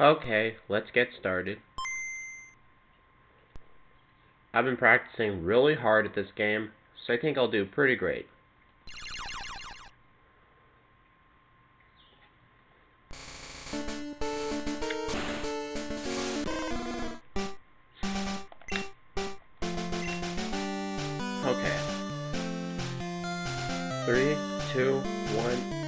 Okay, let's get started. I've been practicing really hard at this game, so I think I'll do pretty great. Okay. 3, 2, 1...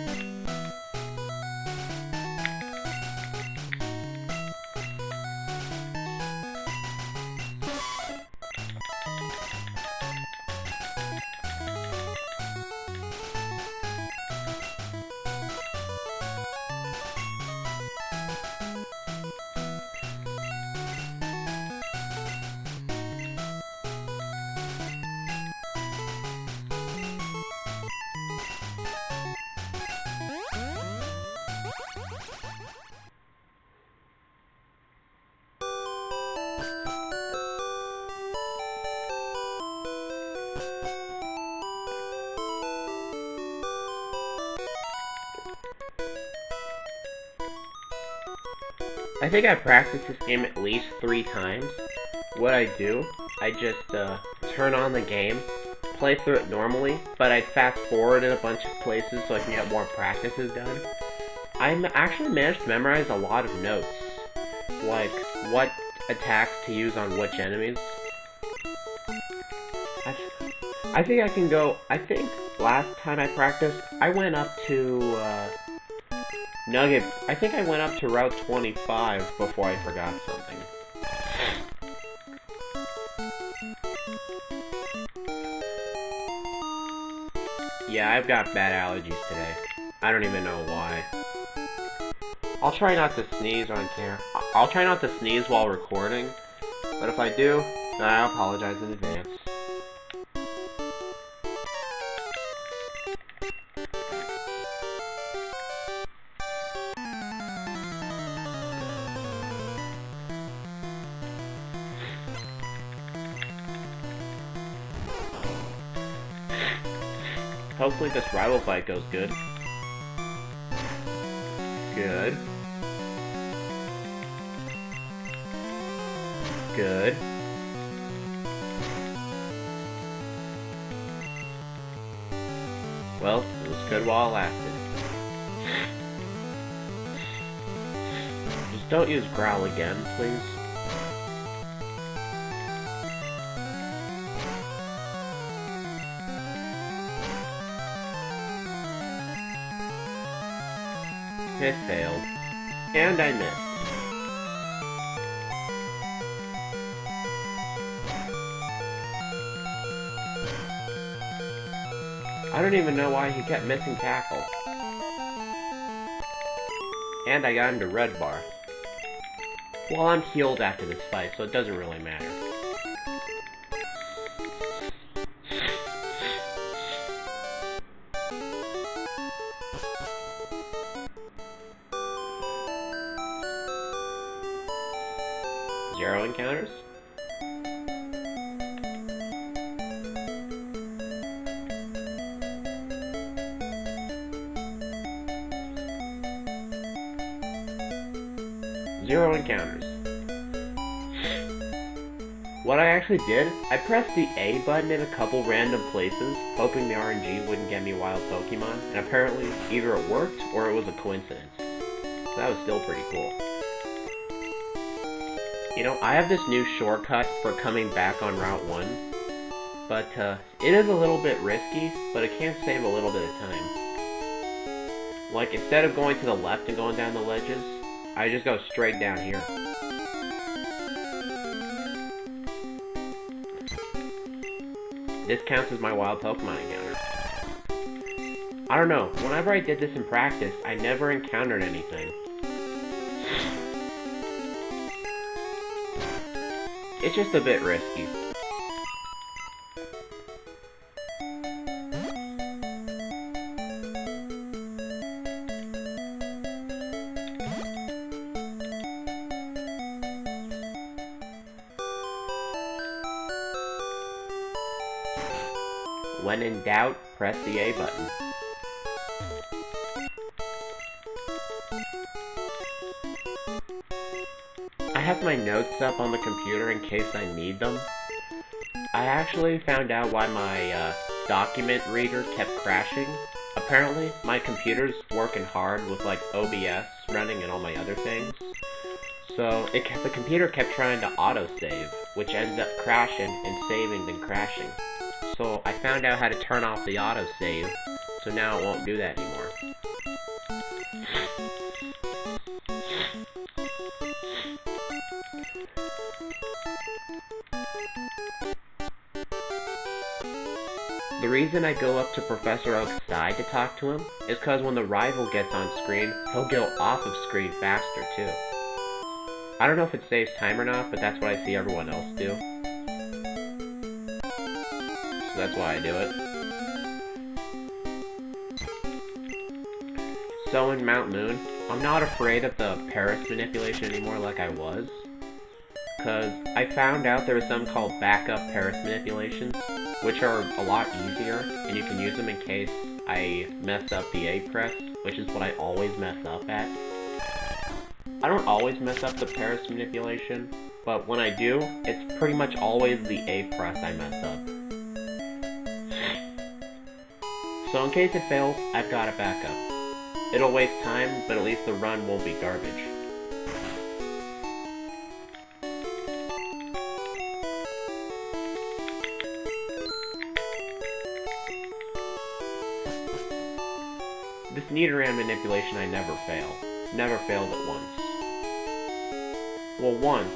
I think I practiced this game at least 3 times. What I do, I just turn on the game, play through it normally, but I'd fast forward in a bunch of places so I can get more practices done. I actually managed to memorize a lot of notes, like what attacks to use on which enemies. I think I can go, I think last time I practiced, I went up to, Nugget, I think I went up to Route 25 before I forgot something. Yeah, I've got bad allergies today. I don't even know why. I'll try not to sneeze on camera. I'll try not to sneeze while recording, but if I do, then I apologize in advance. Hopefully this rival fight goes good. Good. Good. Well, it was good while it lasted. Just don't use growl again, please. It failed. And I missed. I don't even know why he kept missing tackle. And I got into red bar. Well, I'm healed after this fight, so it doesn't really matter. Zero encounters? Zero encounters. What I actually did, I pressed the A button in a couple random places, hoping the RNG wouldn't get me wild Pokemon, and apparently either it worked or it was a coincidence. So that was still pretty cool. You know, I have this new shortcut for coming back on Route 1, but it is a little bit risky, but it can save a little bit of time. Like, instead of going to the left and going down the ledges, I just go straight down here. This counts as my wild Pokemon encounter. I don't know, whenever I did this in practice, I never encountered anything. It's just a bit risky. When in doubt, press the A button. I have my notes up on the computer in case I need them. I actually found out why my document reader kept crashing. Apparently, my computer's working hard with like OBS running and all my other things. So the computer kept trying to autosave, which ended up crashing and saving then crashing. So I found out how to turn off the autosave, so now it won't do that anymore. The reason I go up to Professor Oak's side to talk to him is because when the rival gets on screen, he'll go off of screen faster too. I don't know if it saves time or not, but that's what I see everyone else do. So that's why I do it. So in Mount Moon, I'm not afraid of the Paris manipulation anymore like I was. Because I found out there was something called backup Paris manipulations, which are a lot easier, and you can use them in case I mess up the A press, which is what I always mess up at. I don't always mess up the Paris manipulation, but when I do, it's pretty much always the A press I mess up. So in case it fails, I've got a backup. It'll waste time, but at least the run won't be garbage. This Nidoran manipulation I never fail. Never failed it once. Well, once.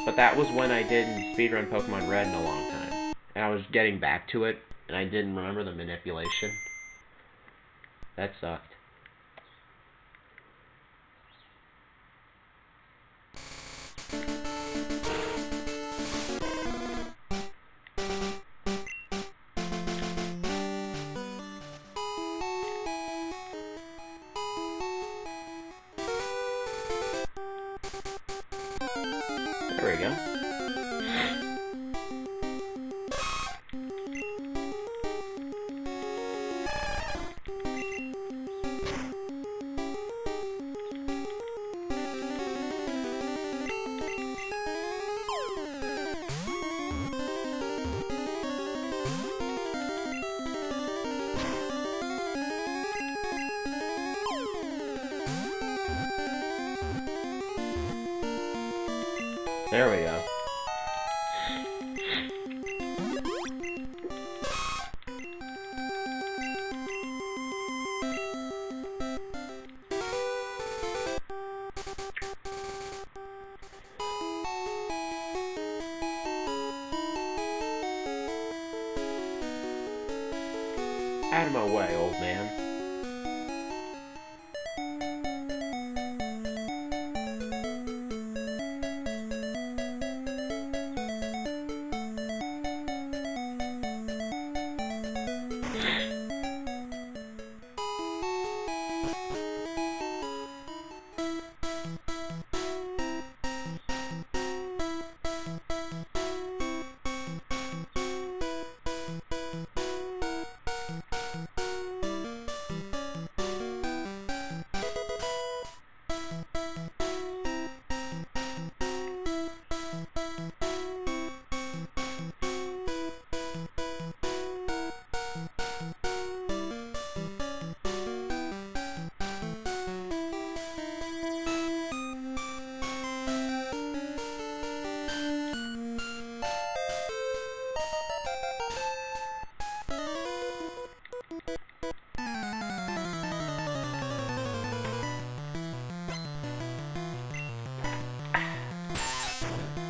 But that was when I didn't speedrun Pokemon Red in a long time. And I was getting back to it, and I didn't remember the manipulation. That sucked. There we go. There we go. Out of my way, old man.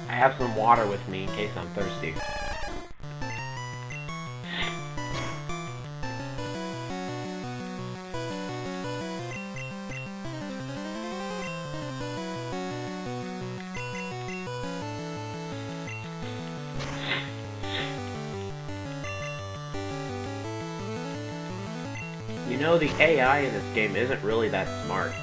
I have some water with me in case I'm thirsty. You know, the AI in this game isn't really that smart.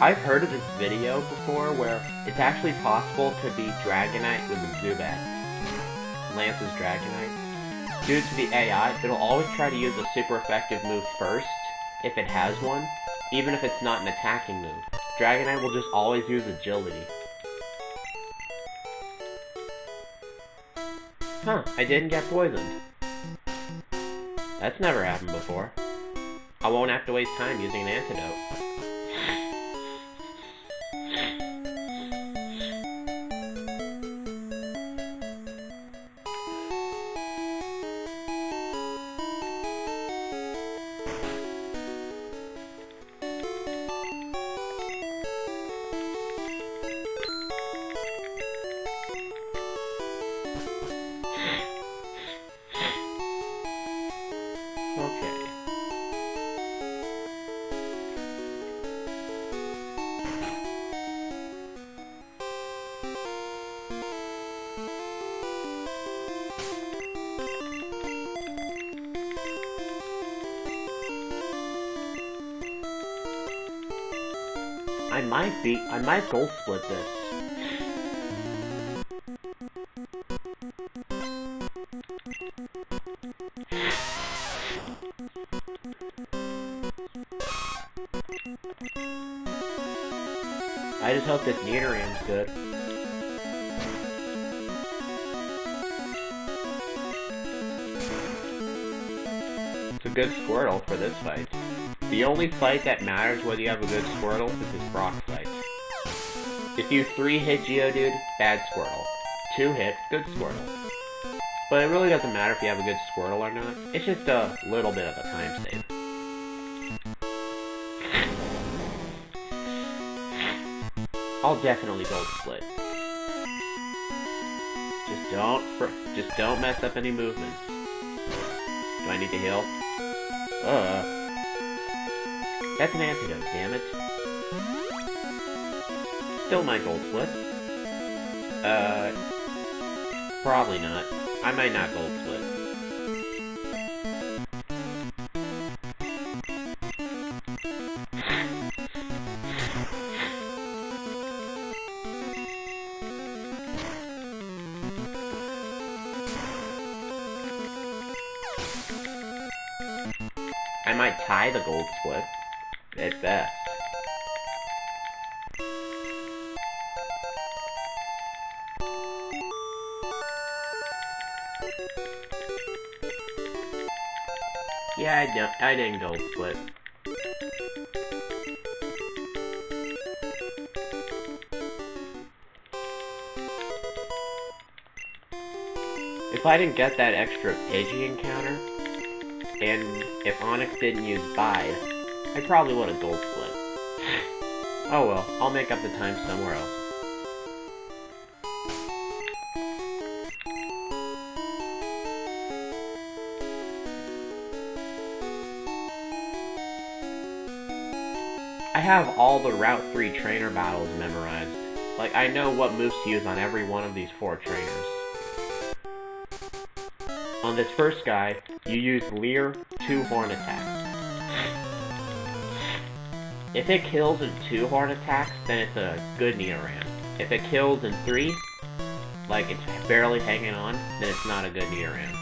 I've heard of this video before where it's actually possible to be Dragonite with a Zubat. Lance's Dragonite. Due to the AI, it'll always try to use a super effective move first, if it has one, even if it's not an attacking move. Dragonite will just always use agility. Huh, I didn't get poisoned. That's never happened before. I won't have to waste time using an antidote. Okay. I might gold split this. I just hope this Nidoran's good. It's a good Squirtle for this fight. The only fight that matters whether you have a good Squirtle is this Brock fight. If you 3-hit Geodude, bad Squirtle. 2-hit, good Squirtle. But it really doesn't matter if you have a good Squirtle or not. It's just a little bit of a time save. I'll definitely gold split. Just don't mess up any movements. Do I need to heal? That's an antidote, damn it. Still my gold split. Probably not. I might not gold split. I might tie the gold split, at best. Yeah, I didn't gold split. If I didn't get that extra Pidgey encounter, and if Onyx didn't use Bide, I probably would have gold split. Oh well, I'll make up the time somewhere else. I have all the Route 3 trainer battles memorized. Like, I know what moves to use on every one of these 4 trainers. On this first guy, you use Leer 2 Horn attacks. If it kills in 2 Horn attacks, then it's a good Nidoran. If it kills in 3, like it's barely hanging on, then it's not a good Nidoran.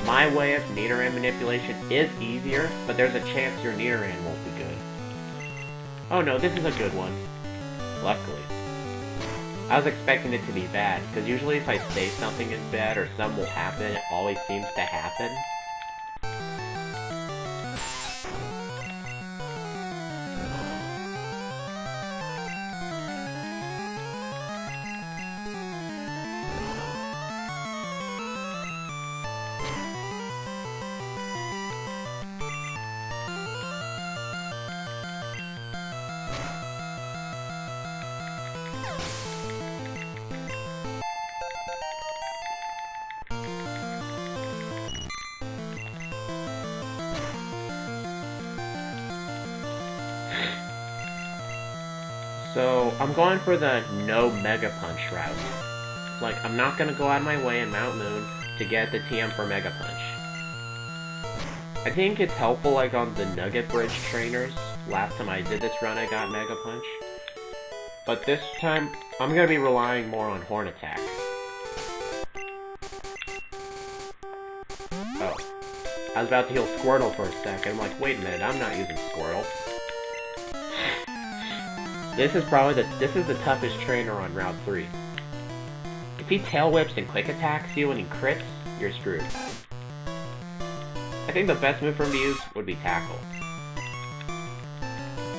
My way of Nidoran manipulation is easier, but there's a chance your Nidoran won't be good. Oh no, this is a good one. Luckily. I was expecting it to be bad, because usually if I say something is bad or something will happen, it always seems to happen. So, I'm going for the no Mega Punch route. Like, I'm not gonna go out of my way in Mount Moon to get the TM for Mega Punch. I think it's helpful, like, on the Nugget Bridge trainers. Last time I did this run, I got Mega Punch. But this time, I'm gonna be relying more on Horn Attack. I was about to heal Squirtle for a second. I'm like, wait a minute, I'm not using Squirtle. This is the toughest trainer on Route 3. If he tail whips and quick attacks you and he crits, you're screwed. I think the best move for him to use would be Tackle.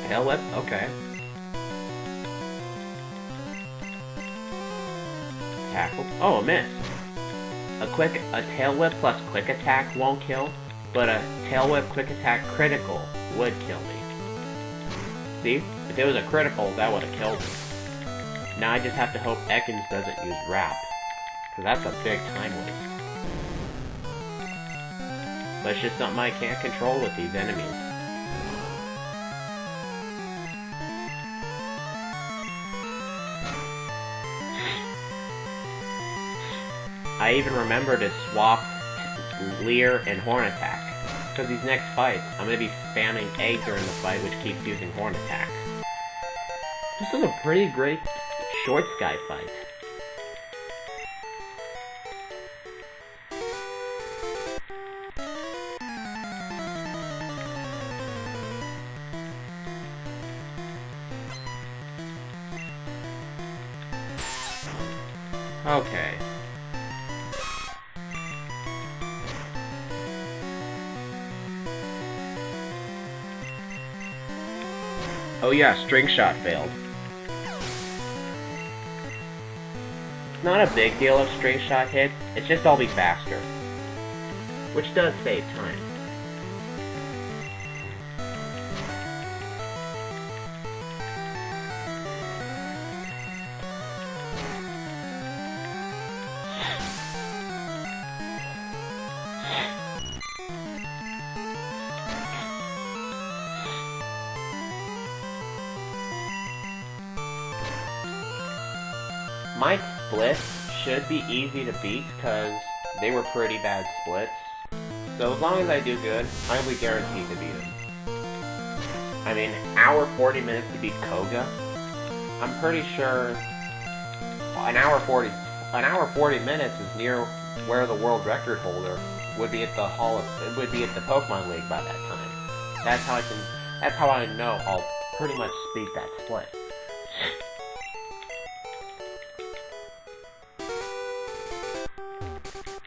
Tail whip? Okay. Tackle. Oh, a miss. A tail whip plus quick attack won't kill, but a tail whip quick attack critical would kill me. See? If it was a critical, that would have killed me. Now I just have to hope Ekans doesn't use Wrap, because that's a big time waste. But it's just something I can't control with these enemies. I even remember to swap Leer and Horn Attack, because these next fights, I'm going to be spamming A during the fight, which keeps using Horn Attack. This is a pretty great short sky fight. Okay. Oh yeah, String Shot failed. It's not a big deal if String Shot hits, it's just I'll be faster. Which does save time. My splits should be easy to beat because they were pretty bad splits. So as long as I do good, I'll be guaranteed to beat them. I mean, hour 40 minutes to beat Koga. I'm pretty sure an hour 40 minutes is near where the world record holder would be at the Pokemon League by that time. That's how I know I'll pretty much beat that split.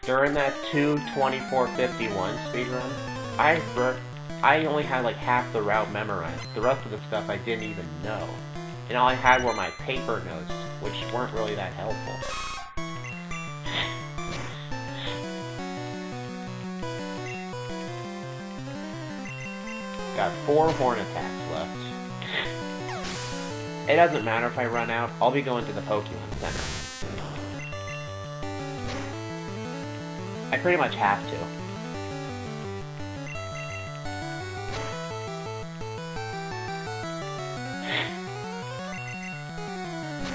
During that 2:24:51 speedrun, I only had like half the route memorized. The rest of the stuff I didn't even know. And all I had were my paper notes, which weren't really that helpful. Got 4 Horn Attacks left. It doesn't matter if I run out, I'll be going to the Pokemon Center. I pretty much have to.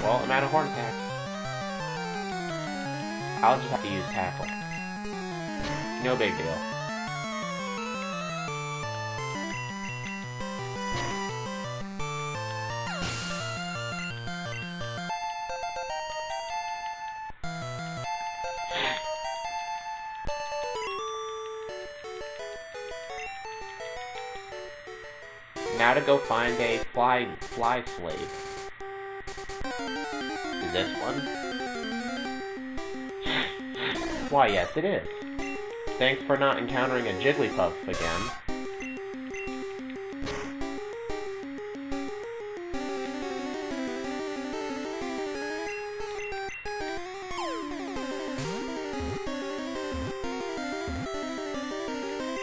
Well, I'm out of Horn Attack. I'll just have to use Tackle. No big deal. Now to go find a fly slave. Is this one? Why, yes it is. Thanks for not encountering a Jigglypuff again.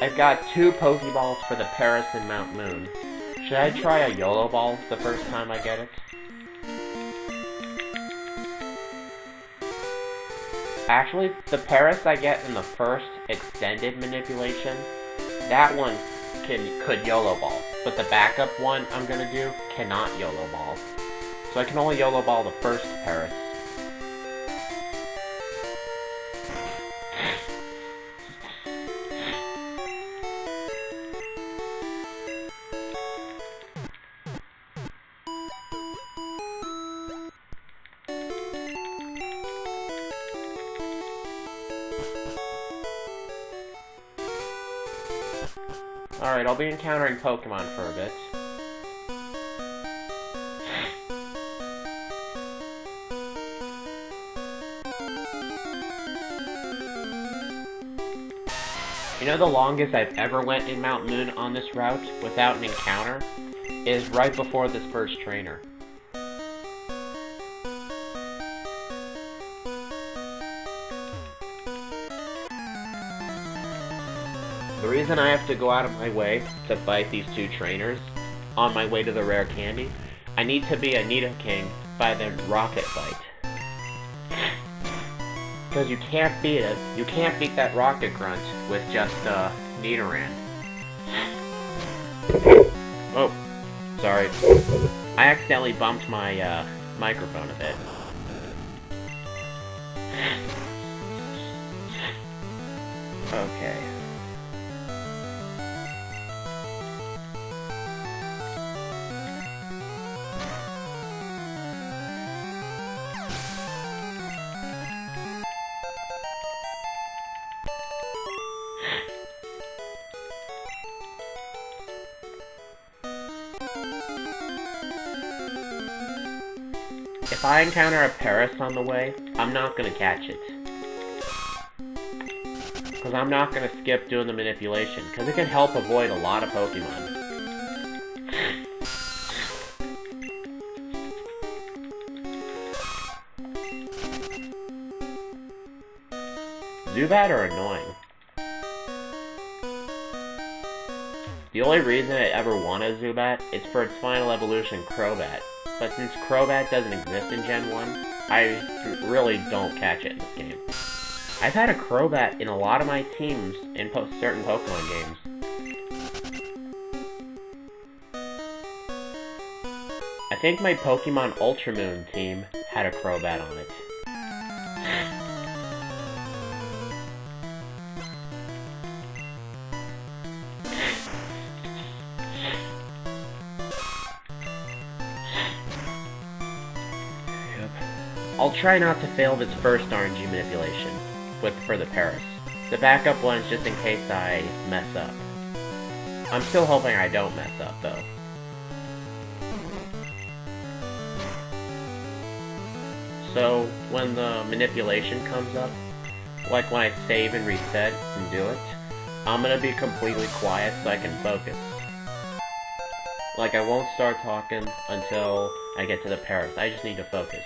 I've got 2 Pokeballs for the Paris and Mount Moon. Should I try a YOLO Ball the first time I get it? Actually, the Paris I get in the first extended manipulation, that one could YOLO Ball, but the backup one I'm gonna do cannot YOLO Ball. So I can only YOLO Ball the first Paris. Alright, I'll be encountering Pokemon for a bit. You know the longest I've ever went in Mount Moon on this route without an encounter is right before this first trainer. The reason I have to go out of my way to fight these two trainers on my way to the rare candy, I need to be a Nidoking by the rocket fight. Because you can't beat it. You can't beat that rocket grunt with just Nidoran. Oh, sorry. I accidentally bumped my microphone a bit. Okay. If I encounter a Paris on the way, I'm not gonna catch it. Because I'm not gonna skip doing the manipulation, because it can help avoid a lot of Pokemon. Zubat are annoying. The only reason I ever want a Zubat is for its final evolution, Crobat. But since Crobat doesn't exist in Gen 1, I really don't catch it in this game. I've had a Crobat in a lot of my teams in certain Pokemon games. I think my Pokemon Ultramoon team had a Crobat on it. I'll try not to fail this first RNG manipulation for the Paris. The backup one's just in case I mess up. I'm still hoping I don't mess up, though. So, when the manipulation comes up, like when I save and reset and do it, I'm gonna be completely quiet so I can focus. Like, I won't start talking until I get to the Paris. I just need to focus.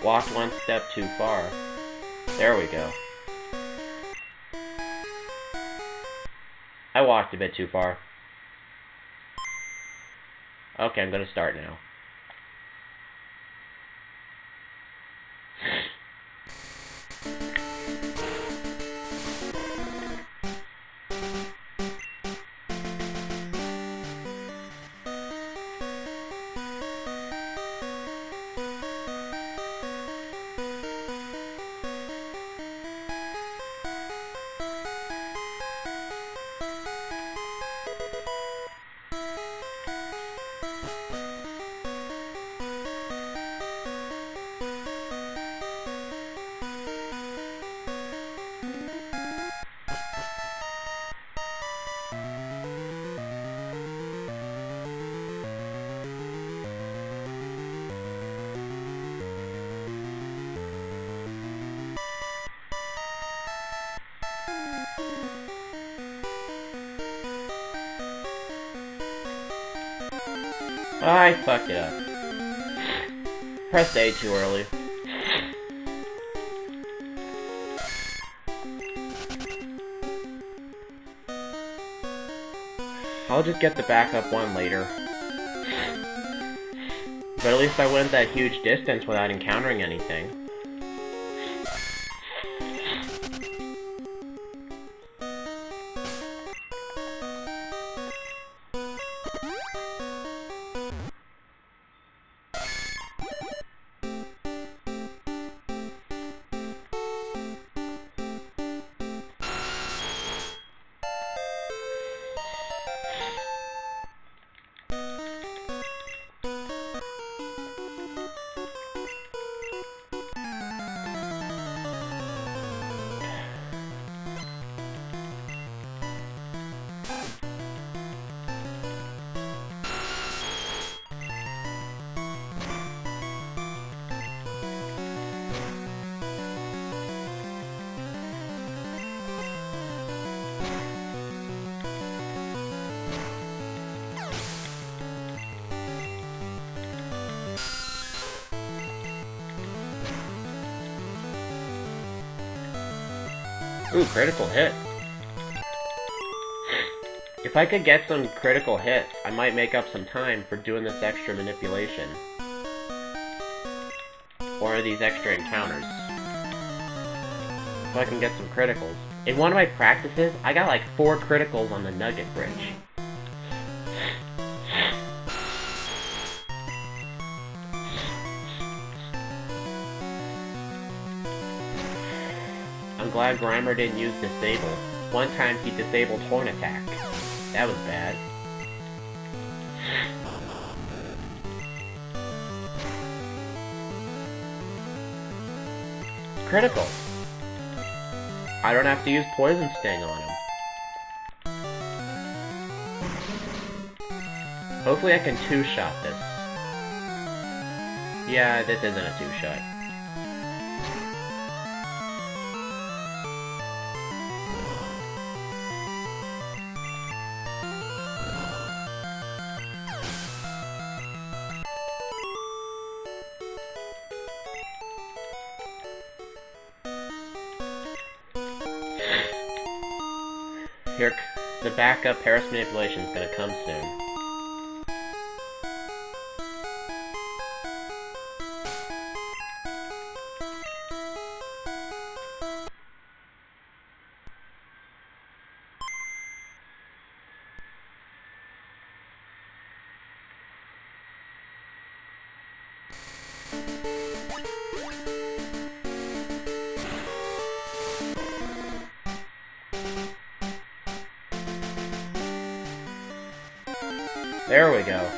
Walked one step too far. There we go. I walked a bit too far. Okay, I'm gonna start now. I fucked it up. Pressed A too early. I'll just get the backup one later. But at least I went that huge distance without encountering anything. Ooh, critical hit. If I could get some critical hits, I might make up some time for doing this extra manipulation. Or these extra encounters. So I can get some criticals. In one of my practices, I got like 4 criticals on the Nugget Bridge. I'm glad Grimer didn't use Disable. One time he disabled Horn Attack. That was bad. Critical. I don't have to use Poison Sting on him. Hopefully I can 2-shot this. Yeah, this isn't a 2-shot. Here, the backup Paris manipulation is gonna come soon. There we go.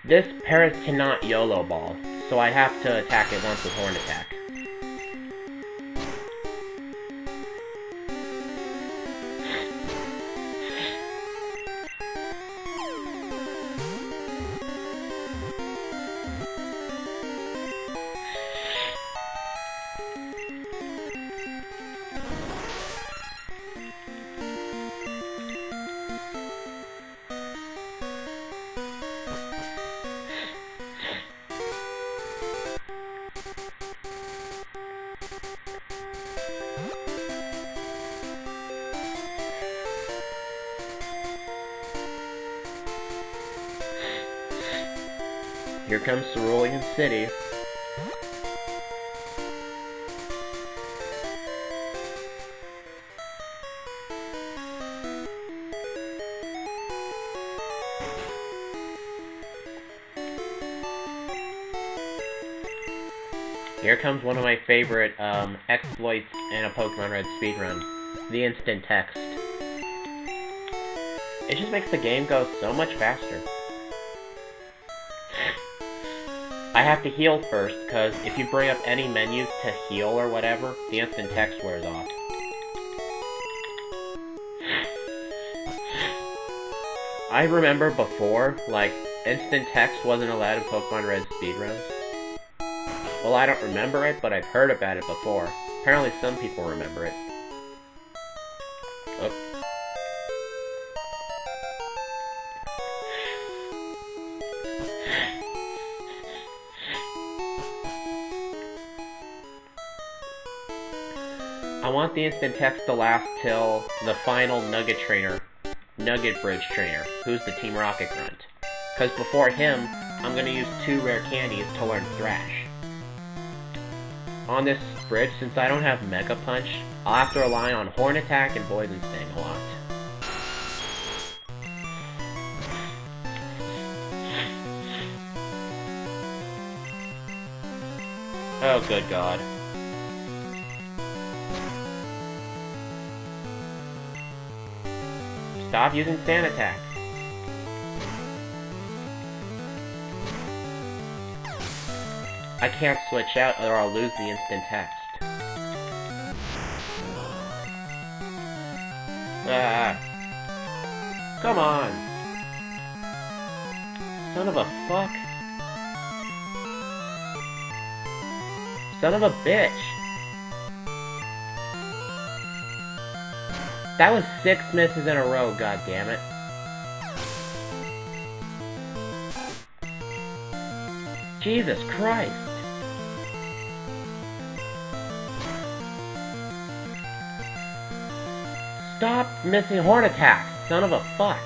This Paris cannot YOLO ball, so I have to attack it once with Horn Attack. Here comes Cerulean City. Here comes one of my favorite exploits in a Pokemon Red speedrun, the instant text. It just makes the game go so much faster. I have to heal first, because if you bring up any menus to heal or whatever, the instant text wears off. I remember before, like, instant text wasn't allowed in Pokemon Red speedruns. Well, I don't remember it, but I've heard about it before. Apparently some people remember it. Oh. I want the instant text to last till the final Nugget Bridge trainer, who's the Team Rocket Grunt. Because before him, I'm gonna use 2 rare candies to learn Thrash. On this bridge, since I don't have Mega Punch, I'll have to rely on Horn Attack and Poison Sting a lot. Oh, good God. Stop using Sand Attack. I can't switch out or I'll lose the instant text. Ah. Come on. Son of a fuck. Son of a bitch. That was 6 misses in a row, goddammit. Jesus Christ. Stop missing horn attacks, son of a fuck.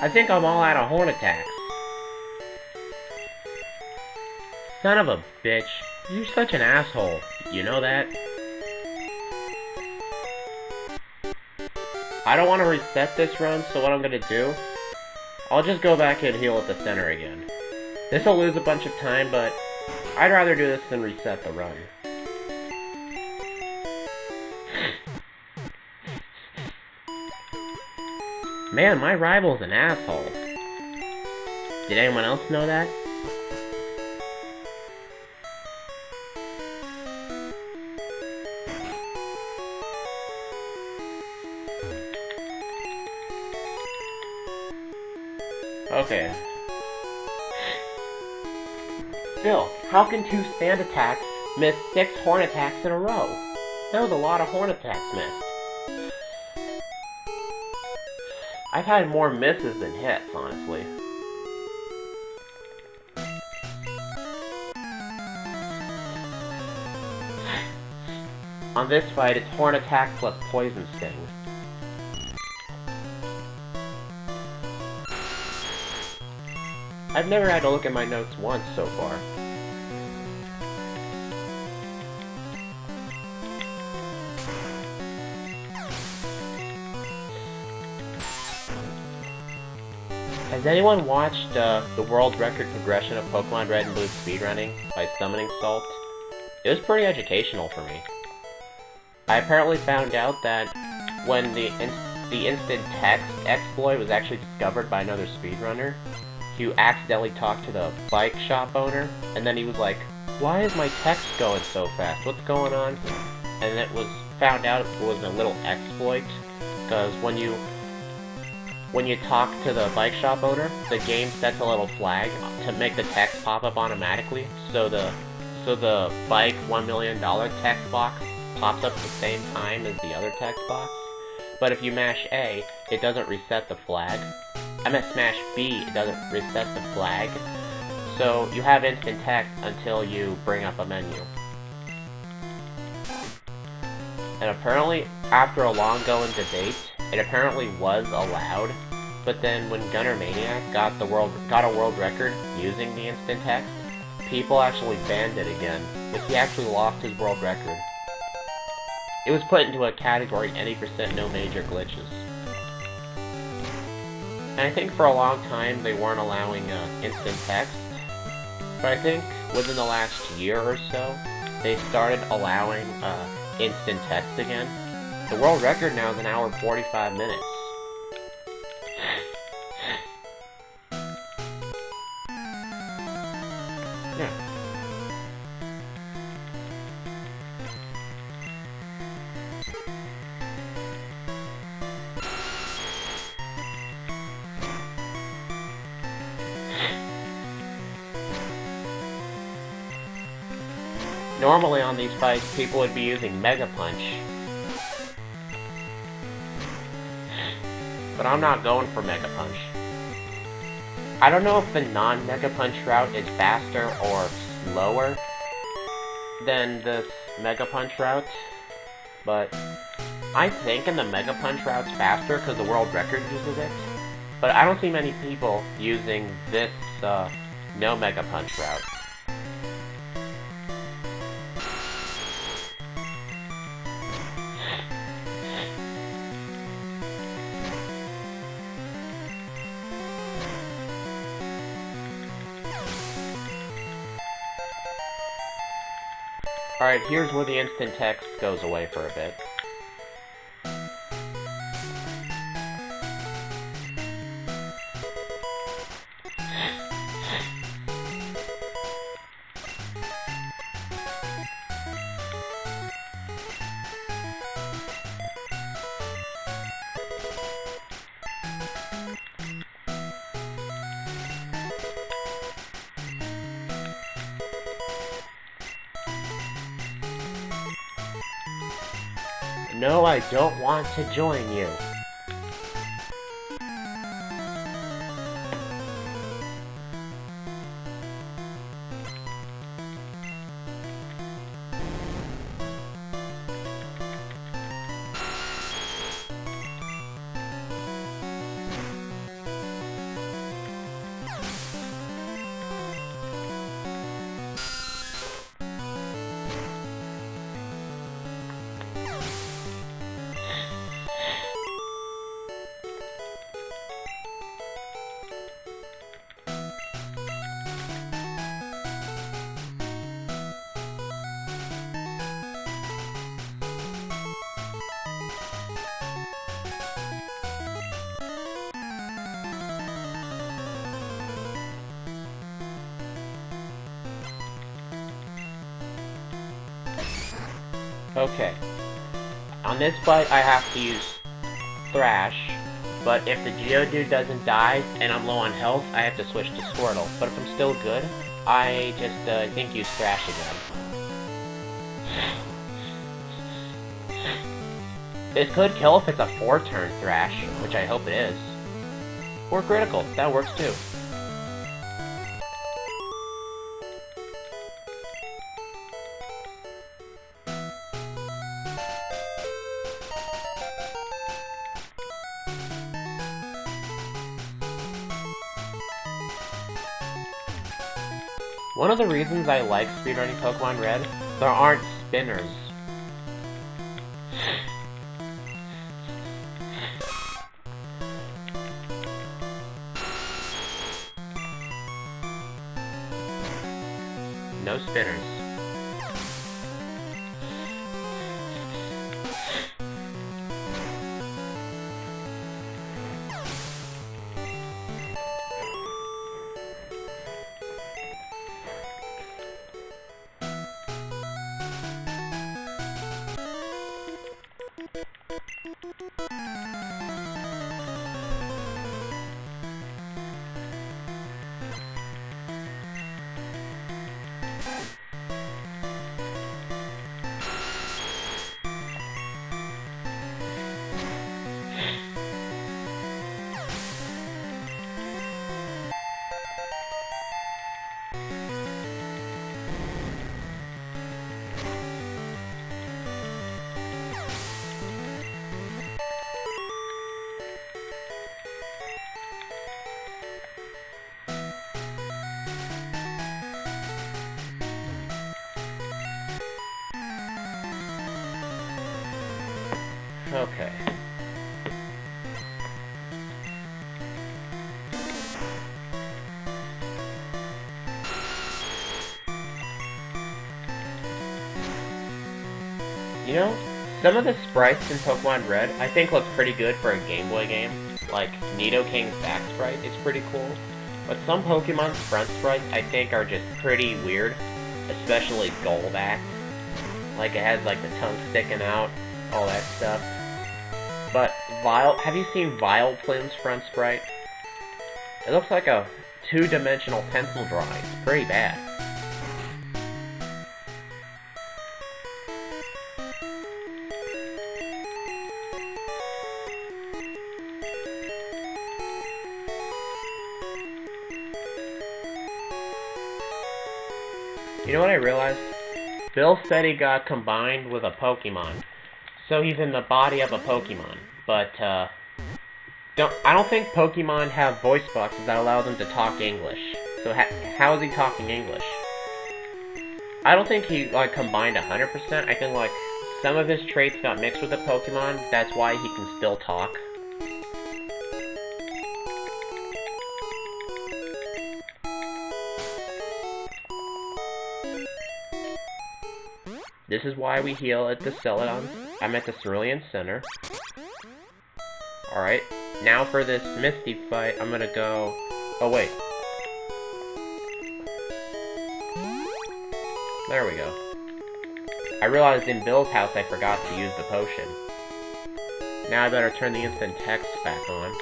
I think I'm all out of horn attacks. Son of a bitch. You're such an asshole. You know that? I don't want to reset this run, so what I'm gonna do, I'll just go back and heal at the center again. This'll lose a bunch of time, but I'd rather do this than reset the run. Man, my rival's an asshole. Did anyone else know that? Okay. Still, how can 2 stand attacks miss 6 horn attacks in a row? That was a lot of horn attacks missed. I've had more misses than hits, honestly. On this fight, it's horn attack plus poison sting. I've never had to look at my notes once so far. Has anyone watched the world record progression of Pokemon Red and Blue speedrunning by Summoning Salt? It was pretty educational for me. I apparently found out that when the instant text exploit was actually discovered by another speedrunner, he accidentally talked to the bike shop owner, and then he was like, "Why is my text going so fast? What's going on?" And it was found out it was a little exploit, because when you talk to the bike shop owner, the game sets a little flag to make the text pop up automatically, so the bike $1 million text box pops up at the same time as the other text box. But if you mash A, it doesn't reset the flag. I meant smash B, it doesn't reset the flag. So you have instant text until you bring up a menu. And apparently, after a long-going debate, it apparently was allowed. But then when Gunner Maniac got a world record using the instant text, people actually banned it again, but he actually lost his world record. It was put into a category 80% no major glitches. And I think for a long time they weren't allowing instant text, but I think within the last year or so, they started allowing instant text again. The world record now is 1 hour 45 minutes. Yeah. Normally on these fights, people would be using Mega Punch. But I'm not going for Mega Punch. I don't know if the non-Mega Punch route is faster or slower than this Mega Punch route, but I think in the Mega Punch route's faster because the world record uses it. But I don't see many people using this no Mega Punch route. Alright, here's where the instant text goes away for a bit. No, I don't want to join you. Okay. On this fight, I have to use Thrash, but if the Geodude doesn't die and I'm low on health, I have to switch to Squirtle. But if I'm still good, I just, I think use Thrash again. It could kill if it's a 4-turn Thrash, which I hope it is. Or critical, that works too. One of the reasons I like speedrunning Pokemon Red, there aren't spinners. No spinners. Okay. You know, some of the sprites in Pokemon Red I think look pretty good for a Game Boy game. Like, Nidoking's back sprite is pretty cool. But some Pokemon's front sprites I think are just pretty weird. Especially Golbat. Like, it has like the tongue sticking out, all that stuff. But have you seen Vileplume's front sprite? It looks like a two-dimensional pencil drawing. It's pretty bad. You know what I realized? Bill said he got combined with a Pokemon. So he's in the body of a Pokemon, but I don't think Pokemon have voice boxes that allow them to talk English. So how is he talking English? I don't think he like combined 100%. I think like some of his traits got mixed with the Pokemon. That's why he can still talk. This is why we heal at the Celadon. I'm at the Cerulean Center. Alright, now for this Misty fight, I'm gonna go... Oh, wait. There we go. I realized in Bill's house I forgot to use the potion. Now I better turn the instant text back on.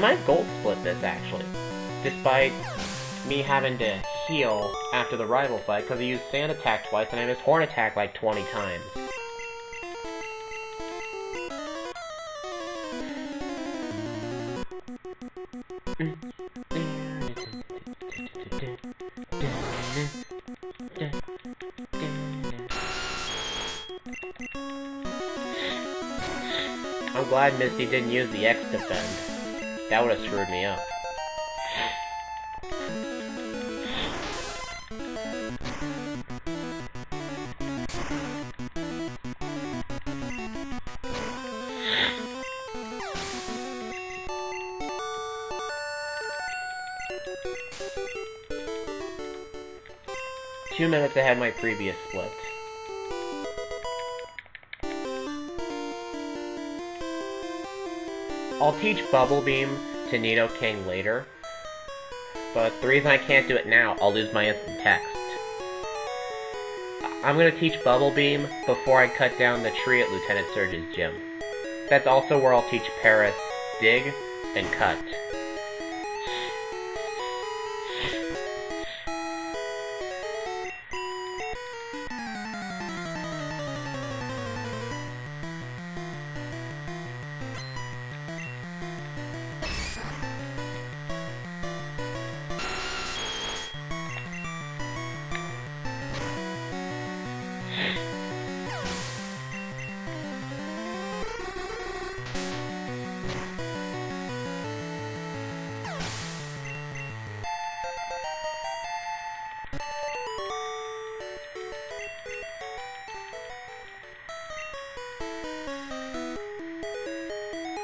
might gold split this, actually. Despite me having to heal after the rival fight, because I used Sand Attack twice, and I missed Horn Attack like 20 times. I'm glad Misty didn't use the X defend. That would have screwed me up. Two minutes ahead my previous split. I'll teach Bubble Beam to Nidoking later, but the reason I can't do it now, I'll lose my instant text. I'm gonna teach Bubble Beam before I cut down the tree at Lieutenant Surge's gym. That's also where I'll teach Paris Dig and Cut.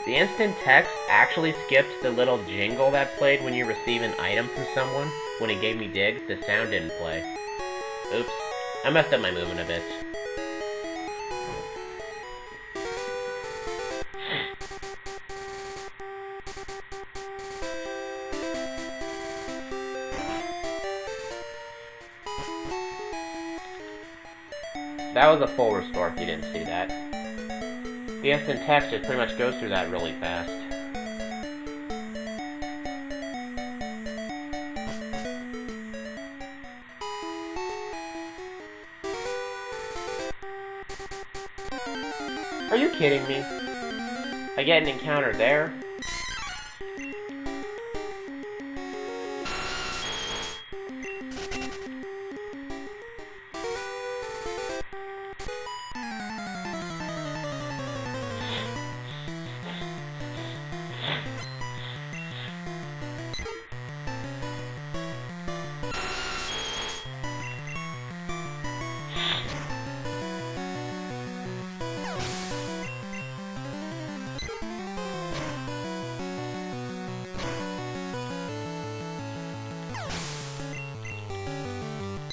The instant text actually skipped the little jingle that played when you receive an item from someone. When it gave me dig, the sound didn't play. Oops. I messed up my movement a bit. That was a full restore if you didn't see that. The instant text just pretty much goes through that really fast. Are you kidding me? I get an encounter there?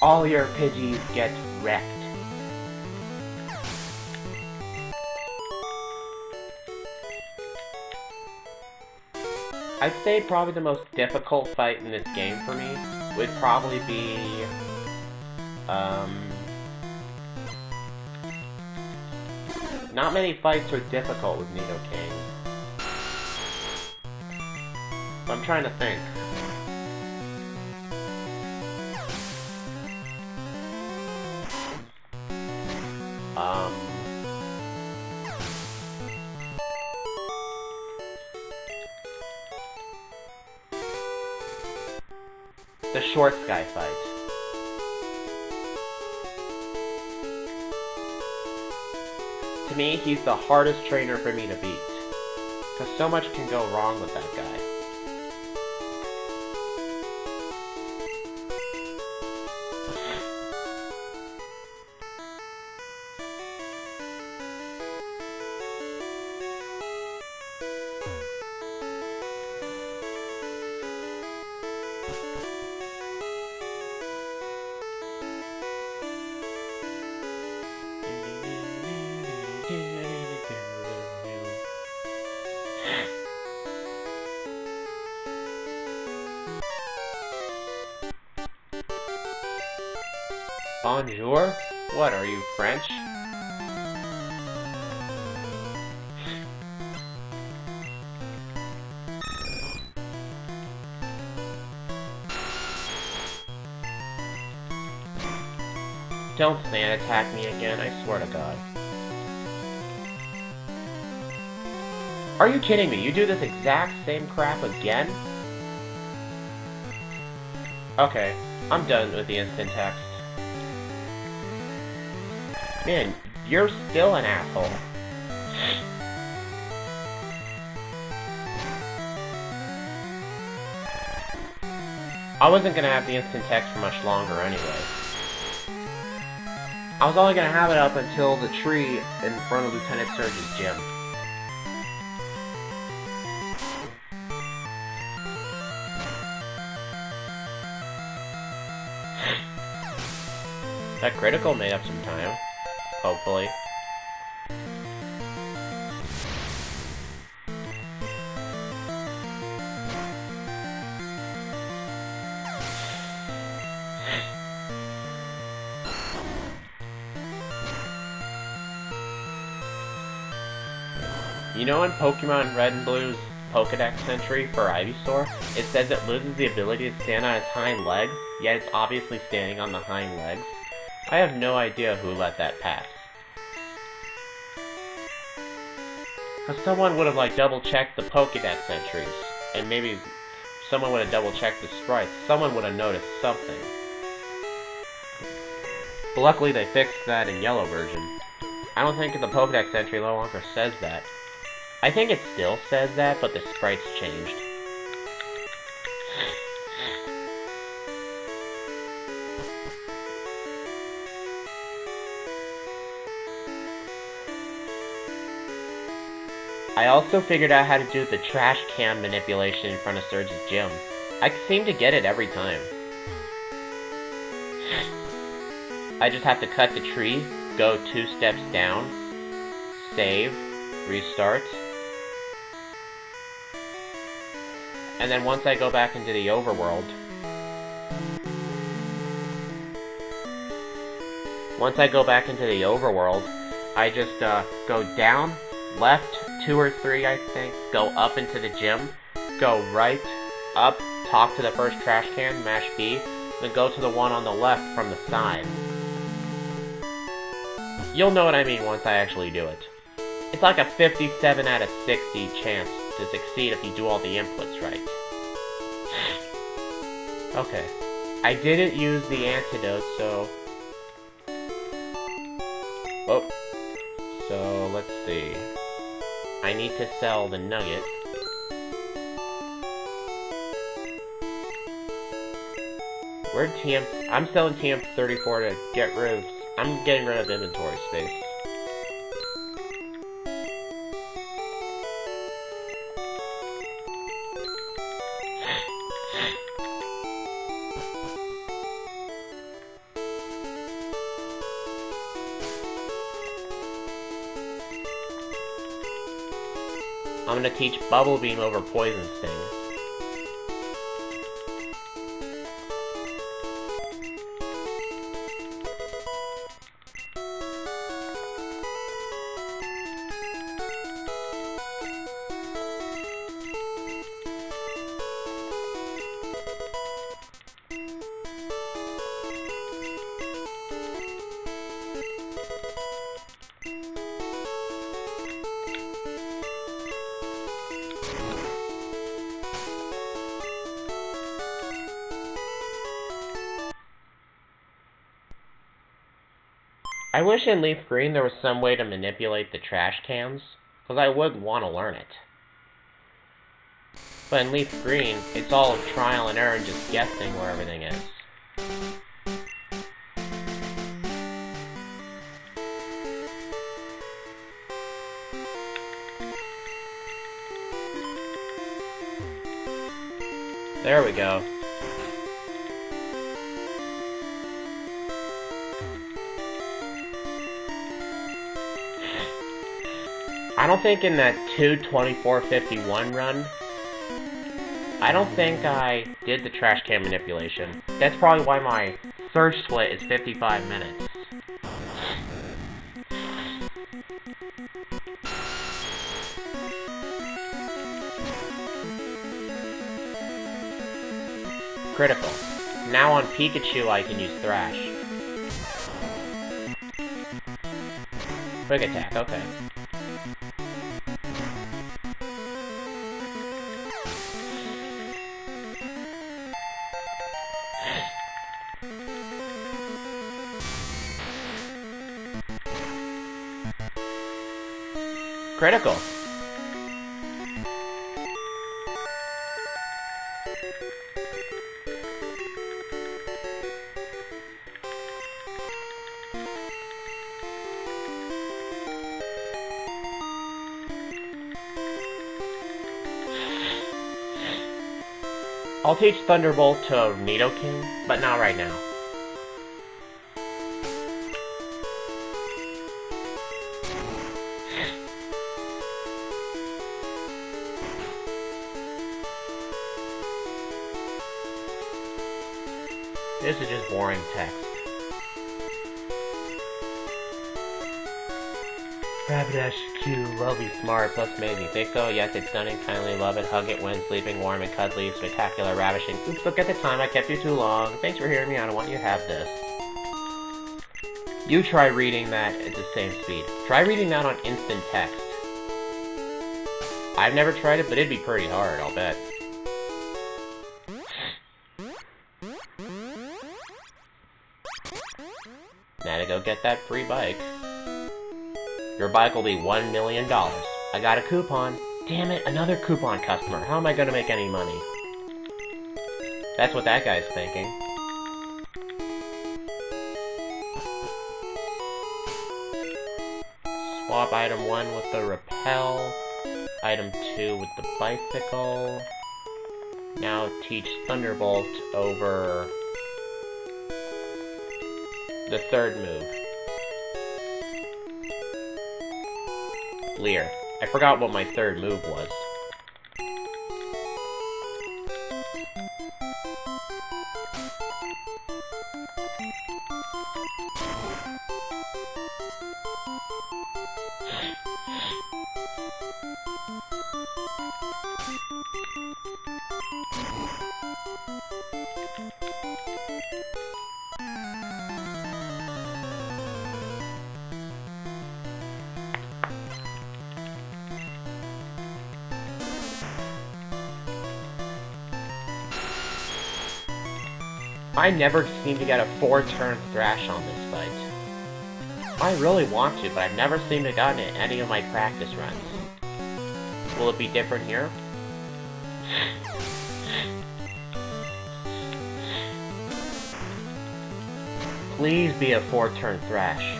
All your Pidgeys get wrecked. I'd say probably the most difficult fight in this game for me would probably be, not many fights are difficult with Nidoking. I'm trying to think. The short sky fight. To me, he's the hardest trainer for me to beat. Because so much can go wrong with that guy. Bonjour? What, are you French? Don't sand attack me again, I swear to God. Are you kidding me? You do this exact same crap again? Okay, I'm done with the instant text. Man, you're still an asshole. I wasn't gonna have the instant text for much longer anyway. I was only gonna have it up until the tree in front of Lieutenant Surge's gym. That critical made up some time. Hopefully. You know in Pokemon Red and Blue's Pokedex entry for Ivysaur, it says it loses the ability to stand on its hind legs, yet it's obviously standing on the hind legs? I have no idea who let that pass. Cause someone would have like double-checked the Pokedex entries, and maybe someone would have double-checked the sprites. Someone would have noticed something. But luckily they fixed that in yellow version. I don't think the Pokedex entry no longer says that. I think it still says that, but the sprites changed. I also figured out how to do the trash can manipulation in front of Surge's gym. I seem to get it every time. I just have to cut the tree, go 2 steps down, save, restart. And then once I go back into the overworld, I just go down, left, 2 or 3 I think, go up into the gym, go right, up, talk to the first trash can, mash B, then go to the one on the left from the side. You'll know what I mean once I actually do it. It's like a 57 out of 60 chance to succeed if you do all the inputs right. Okay. I didn't use the antidote, so... Oh. So, let's see. I need to sell the nugget. Where'd TM... I'm selling TM34 to get rid of... I'm getting rid of inventory space. I'm gonna teach Bubble Beam over Poison Sting. I wish in Leaf Green there was some way to manipulate the trash cans, because I would want to learn it. But in Leaf Green, it's all trial and error and just guessing where everything is. There we go. I don't think in that 2:24:51 run, I don't think I did the trash can manipulation. That's probably why my surge split is 55 minutes. Critical. Now on Pikachu I can use Thrash. Quick attack, okay. Critical. I'll teach Thunderbolt to Nidoking, but not right now. This is just boring text. Rapidash Q, lovely, smart, plus amazing. Think so? Yes, it's stunning, kindly, love it, hug it when sleeping, warm and cuddly, spectacular, ravishing. Oops, look at the time, I kept you too long. Thanks for hearing me out, I want you to have this. You try reading that at the same speed. Try reading that on instant text. I've never tried it, but it'd be pretty hard, I'll bet. Now to go get that free bike. Your bike will be $1 million. I got a coupon. Damn it, another coupon customer. How am I gonna make any money? That's what that guy's thinking. Swap item 1 with the rappel. Item 2 with the bicycle. Now teach Thunderbolt over the third move. Leer. I forgot what my third move was. I never seem to get a 4-turn thrash on this fight. I really want to, but I've never seemed to gotten it in any of my practice runs. Will it be different here? Please be a 4-turn thrash.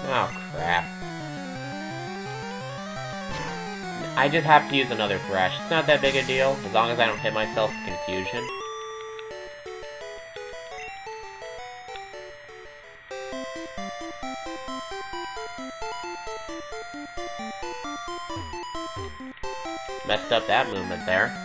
Oh, crap. I just have to use another thrash. It's not that big a deal, as long as I don't hit myself with confusion. Messed up that movement there.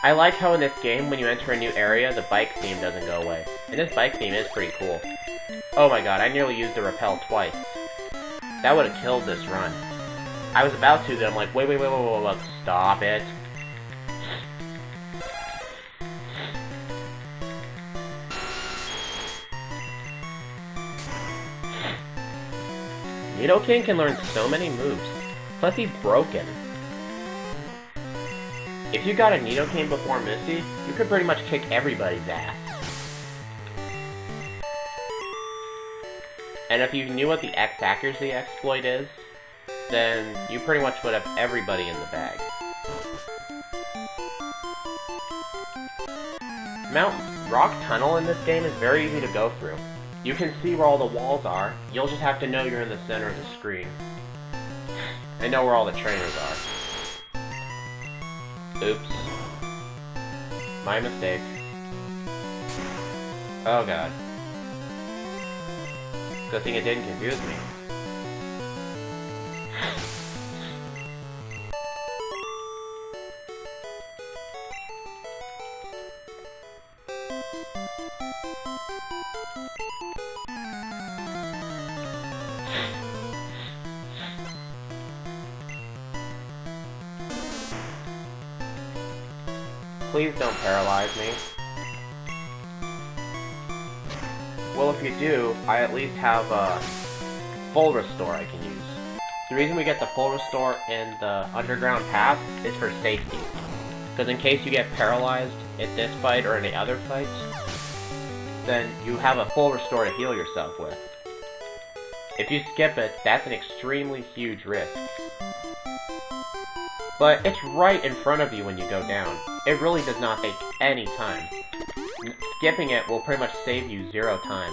I like how in this game, when you enter a new area, the bike theme doesn't go away. And this bike theme is pretty cool. Oh my god, I nearly used the rappel twice. That would have killed this run. I was about to, then I'm like, wait, stop it. Nidoking can learn so many moves. Plus he's broken. If you got a Nidoking before Misty, you could pretty much kick everybody's ass. And if you knew what the X accuracy exploit is, then you pretty much would have everybody in the bag. Mount Rock Tunnel in this game is very easy to go through. You can see where all the walls are, you'll just have to know you're in the center of the screen. And know where all the trainers are. Oops. My mistake. Oh god. Good thing it didn't confuse me. Please don't paralyze me. Well, if you do, I at least have a full restore I can use. The reason we get the full restore in the underground path is for safety. Because in case you get paralyzed in this fight or any other fights, then you have a full restore to heal yourself with. If you skip it, that's an extremely huge risk. But it's right in front of you when you go down. It really does not take any time. Skipping it will pretty much save you 0 time.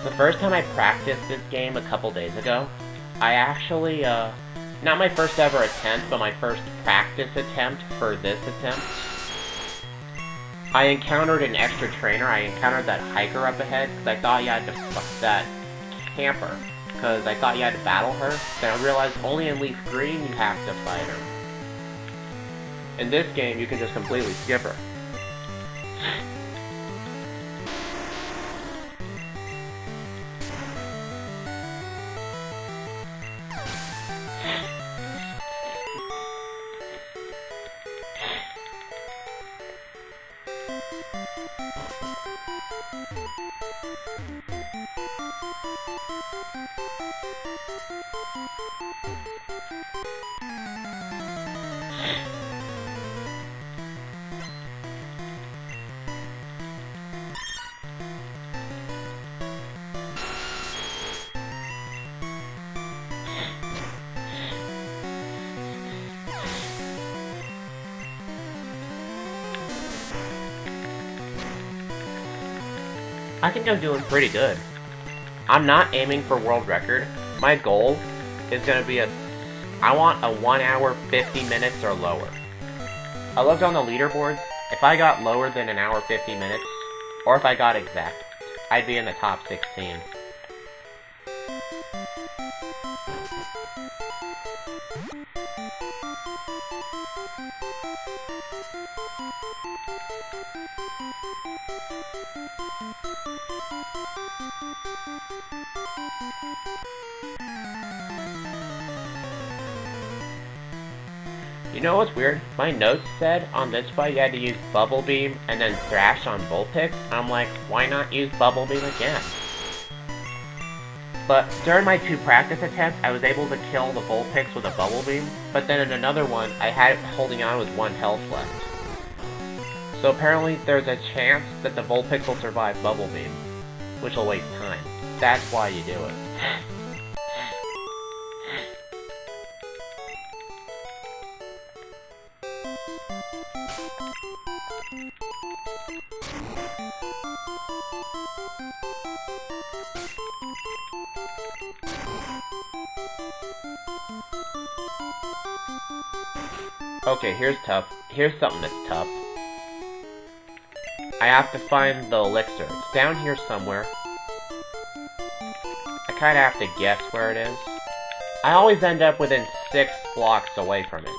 The first time I practiced this game a couple days ago, I actually, not my first ever attempt, but my first practice attempt for this attempt, I encountered an extra trainer. I encountered that hiker up ahead, because I thought you had to fuck that camper, because I thought you had to battle her. Then I realized only in Leaf Green you have to fight her. In this game, you can just completely skip her. I think I'm doing pretty good. I'm not aiming for world record. My goal is gonna be I want a 1 hour 50 minutes or lower. I looked on the leaderboards. If I got lower than 1 hour 50 minutes, or if I got exact, I'd be in the top 16. You know what's weird? My notes said on this fight you had to use Bubble Beam and then Thrash on Vulpix. I'm like, why not use Bubble Beam again? But during my 2 practice attempts, I was able to kill the Vulpix with a Bubble Beam, but then in another one, I had it holding on with 1 health left. So apparently there's a chance that the Vulpix will survive Bubble Beam, which will waste time. That's why you do it. Okay, here's tough. Here's something that's tough. I have to find the elixir. It's down here somewhere. I kinda have to guess where it is. I always end up within 6 blocks away from it.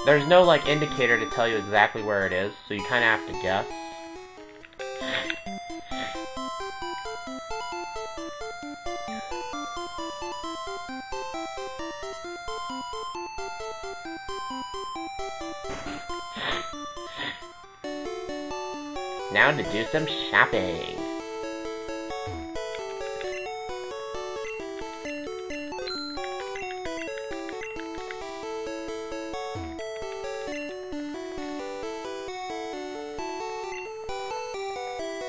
There's no, like, indicator to tell you exactly where it is, so you kinda have to guess. Now to do some shopping.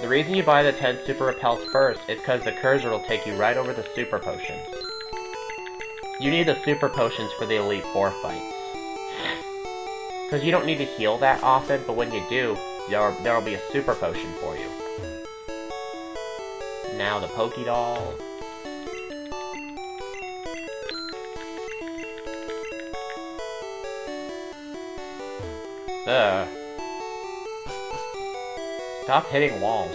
The reason you buy the 10 super repels first is because the cursor will take you right over the super potions. You need the super potions for the Elite Four fights. Because you don't need to heal that often, but when you do, there'll be a super potion for you. Now the Pokédoll. Ugh. Stop hitting walls.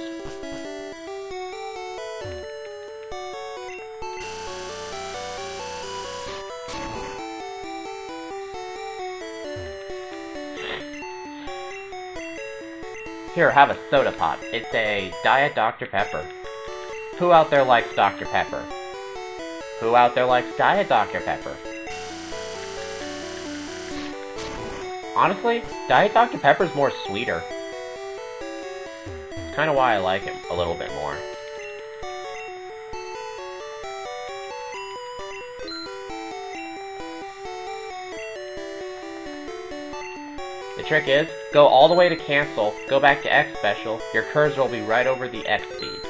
Here, have a soda pop. It's a Diet Dr. Pepper. Who out there likes Dr. Pepper? Who out there likes Diet Dr. Pepper? Honestly, Diet Dr. Pepper's more sweeter. It's kind of why I like it a little bit more. The trick is, go all the way to cancel, go back to X special, your cursor will be right over the X speeds.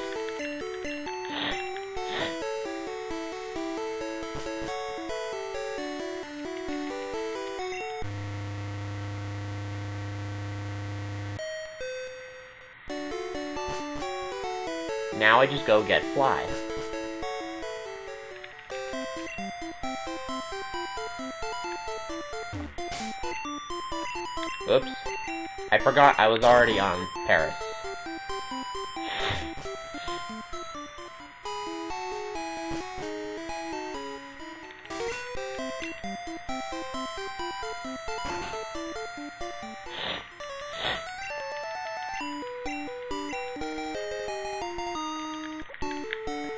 Now I just go get Fly. Oops. I forgot I was already on Paris.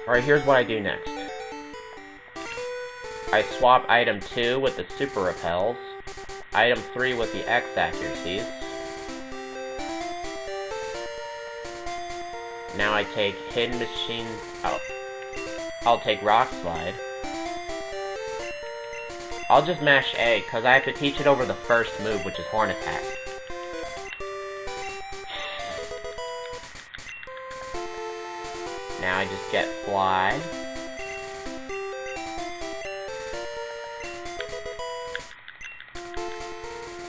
Alright, here's what I do next. I swap item 2 with the super repels, item 3 with the X accuracies. Now I take hidden machine. I'll take rock slide. I'll just mash A, because I have to teach it over the first move, which is horn attack. Now I just get Fly.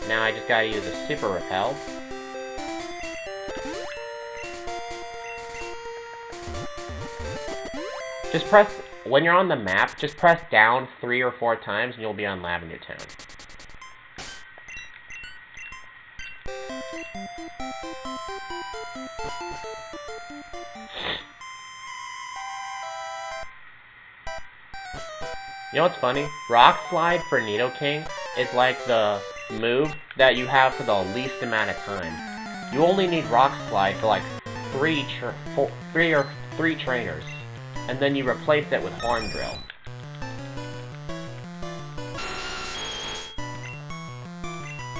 Now I just gotta use a super repel. Just press, when you're on the map, just press down 3 or 4 times and you'll be on Lavender Town. You know what's funny? Rock Slide for Nidoking is like the move that you have for the least amount of time. You only need Rock Slide for like 3 trainers, and then you replace it with Horn Drill.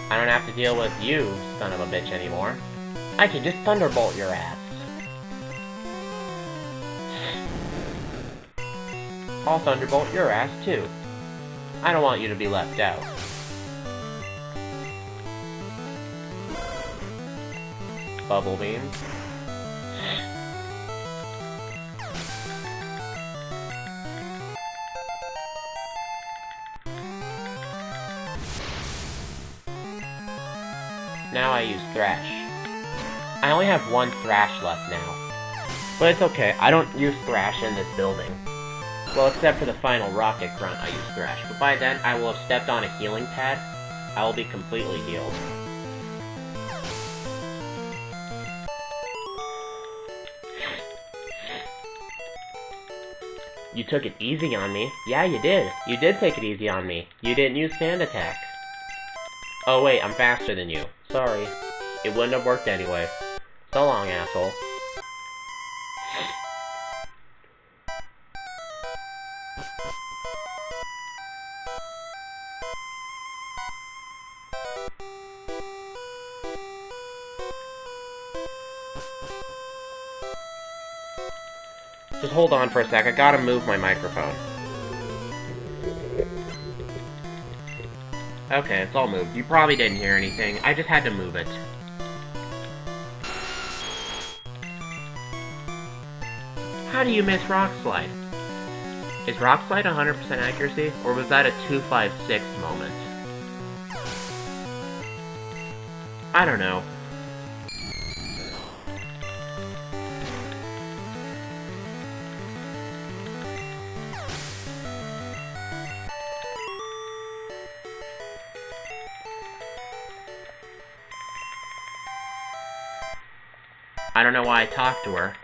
I don't have to deal with you, son of a bitch, anymore. I can just Thunderbolt your ass. I'll Thunderbolt your ass, too. I don't want you to be left out. Bubble Beam. Now I use Thrash. I only have 1 Thrash left now. But it's okay, I don't use Thrash in this building. Well, except for the final Rocket Grunt, I use Thrash. But by then, I will have stepped on a healing pad. I will be completely healed. You took it easy on me. Yeah, you did. You did take it easy on me. You didn't use Sand Attack. Oh wait, I'm faster than you. Sorry. It wouldn't have worked anyway. So long, asshole. Just hold on for a sec, I gotta move my microphone. Okay, it's all moved. You probably didn't hear anything, I just had to move it. How do you miss Rock Slide? Is Rock Slide 100% accuracy, or was that a 256 moment? I don't know. I don't know why I talked to her.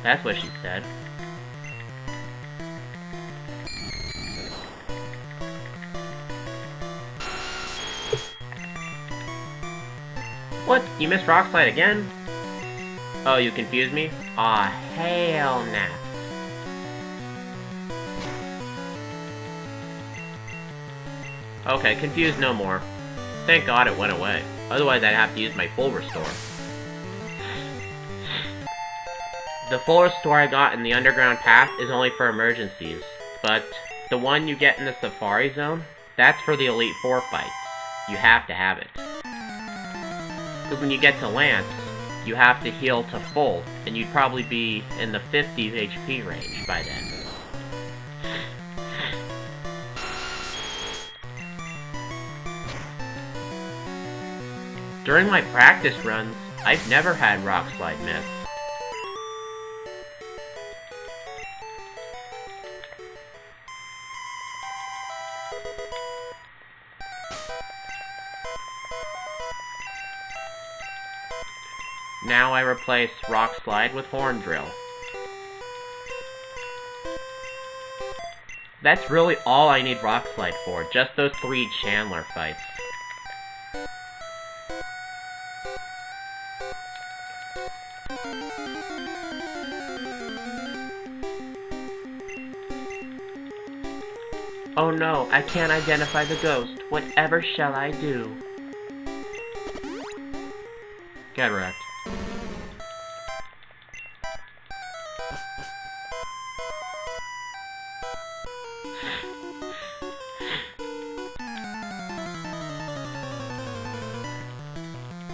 That's what she said. What? You missed Rock Slide again? Oh, you confused me? Aw, hell nah. Okay, confused no more. Thank God it went away. Otherwise I'd have to use my full restore. The full restore I got in the underground path is only for emergencies, but the one you get in the Safari Zone, that's for the Elite Four fights. You have to have it. Because when you get to Lance, you have to heal to full, and you'd probably be in the 50s HP range by then. During my practice runs, I've never had Rock Slide miss. Now I replace Rock Slide with Horn Drill. That's really all I need Rock Slide for, just those 3 Chandler fights. Oh no, I can't identify the ghost. Whatever shall I do? Get wrecked.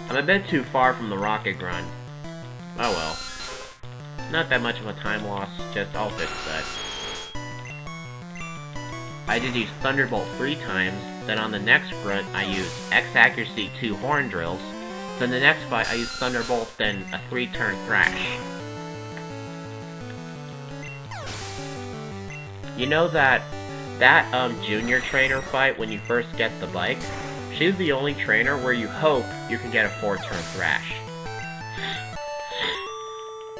I'm a bit too far from the rocket grind. Oh well. Not that much of a time loss, just I'll fix that. I did use Thunderbolt 3 times, then on the next grunt I used X Accuracy 2 Horn Drills, then the next fight I used Thunderbolt, then a 3-turn Thrash. You know that junior trainer fight when you first get the bike? She's the only trainer where you hope you can get a 4-turn Thrash.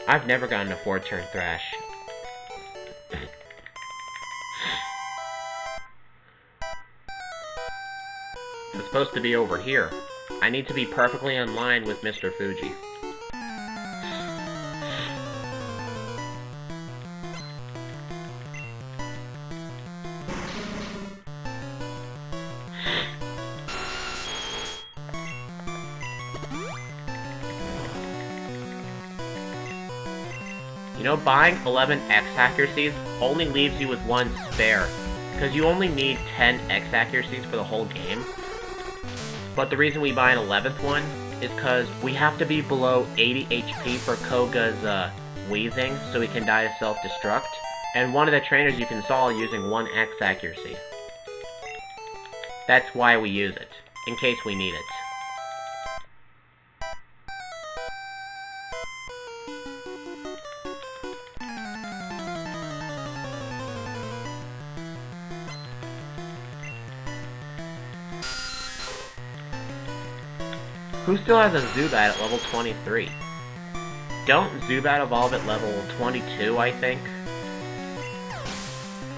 I've never gotten a 4-turn Thrash. It's supposed to be over here. I need to be perfectly in line with Mr. Fuji. You know, buying 11 X accuracies only leaves you with 1 spare, because you only need 10 X accuracies for the whole game. But the reason we buy an 11th one is because we have to be below 80 HP for Koga's wheezing so he can die to self-destruct, and one of the trainers you can install using 1 X accuracy. That's why we use it, in case we need it. Who still has a Zubat at level 23? Don't Zubat evolve at level 22, I think?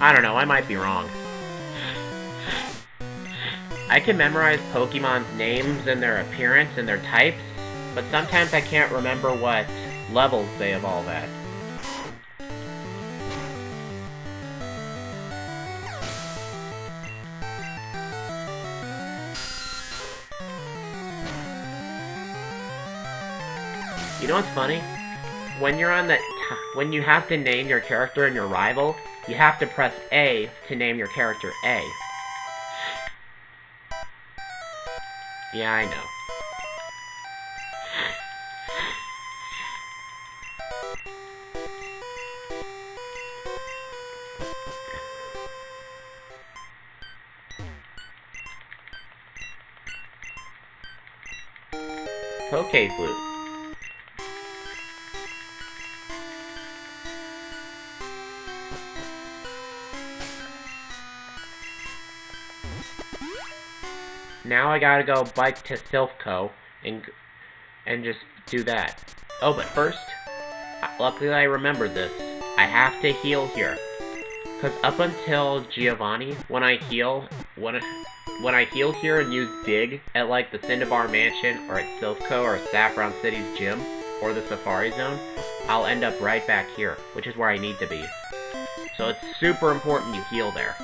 I don't know, I might be wrong. I can memorize Pokemon's names and their appearance and their types, but sometimes I can't remember what levels they evolve at. You know what's funny? When you're on when you have to name your character and your rival, you have to press A to name your character A. Yeah, I know. Poke-Flute. Now I gotta go bike to Silphco and just do that. Oh, but first, luckily I remembered this. I have to heal here. Because up until Giovanni, when I heal here and use Dig at like the Cinnabar Mansion or at Silphco or Saffron City's gym or the Safari Zone, I'll end up right back here, which is where I need to be. So it's super important you heal there.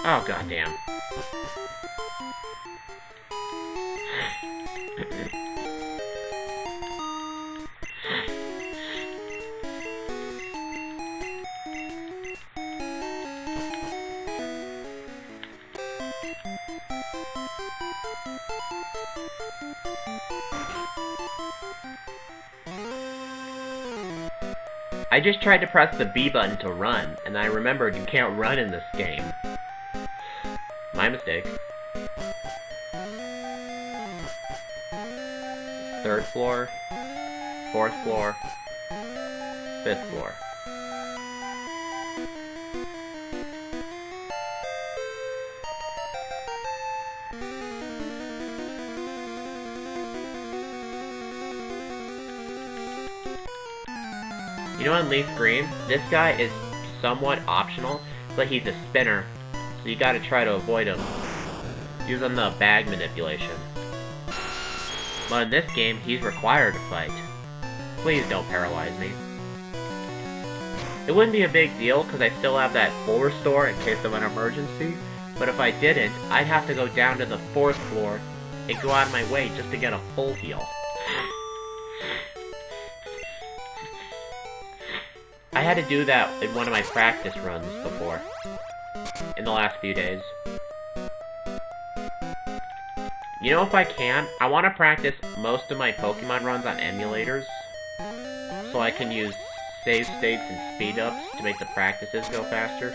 Oh, goddamn. I just tried to press the B button to run, and I remembered you can't run in this game. My mistake. 3rd floor, 4th floor, 5th floor. You know, on Leaf Green, this guy is somewhat optional, but he's a spinner, so you gotta try to avoid him using the bag manipulation. But in this game, he's required to fight. Please don't paralyze me. It wouldn't be a big deal, because I still have that full restore in case of an emergency, but if I didn't, I'd have to go down to the 4th floor and go out of my way just to get a full heal. I had to do that in one of my practice runs before, in the last few days. You know, if I can, I want to practice most of my Pokemon runs on emulators, so I can use save states and speed ups to make the practices go faster.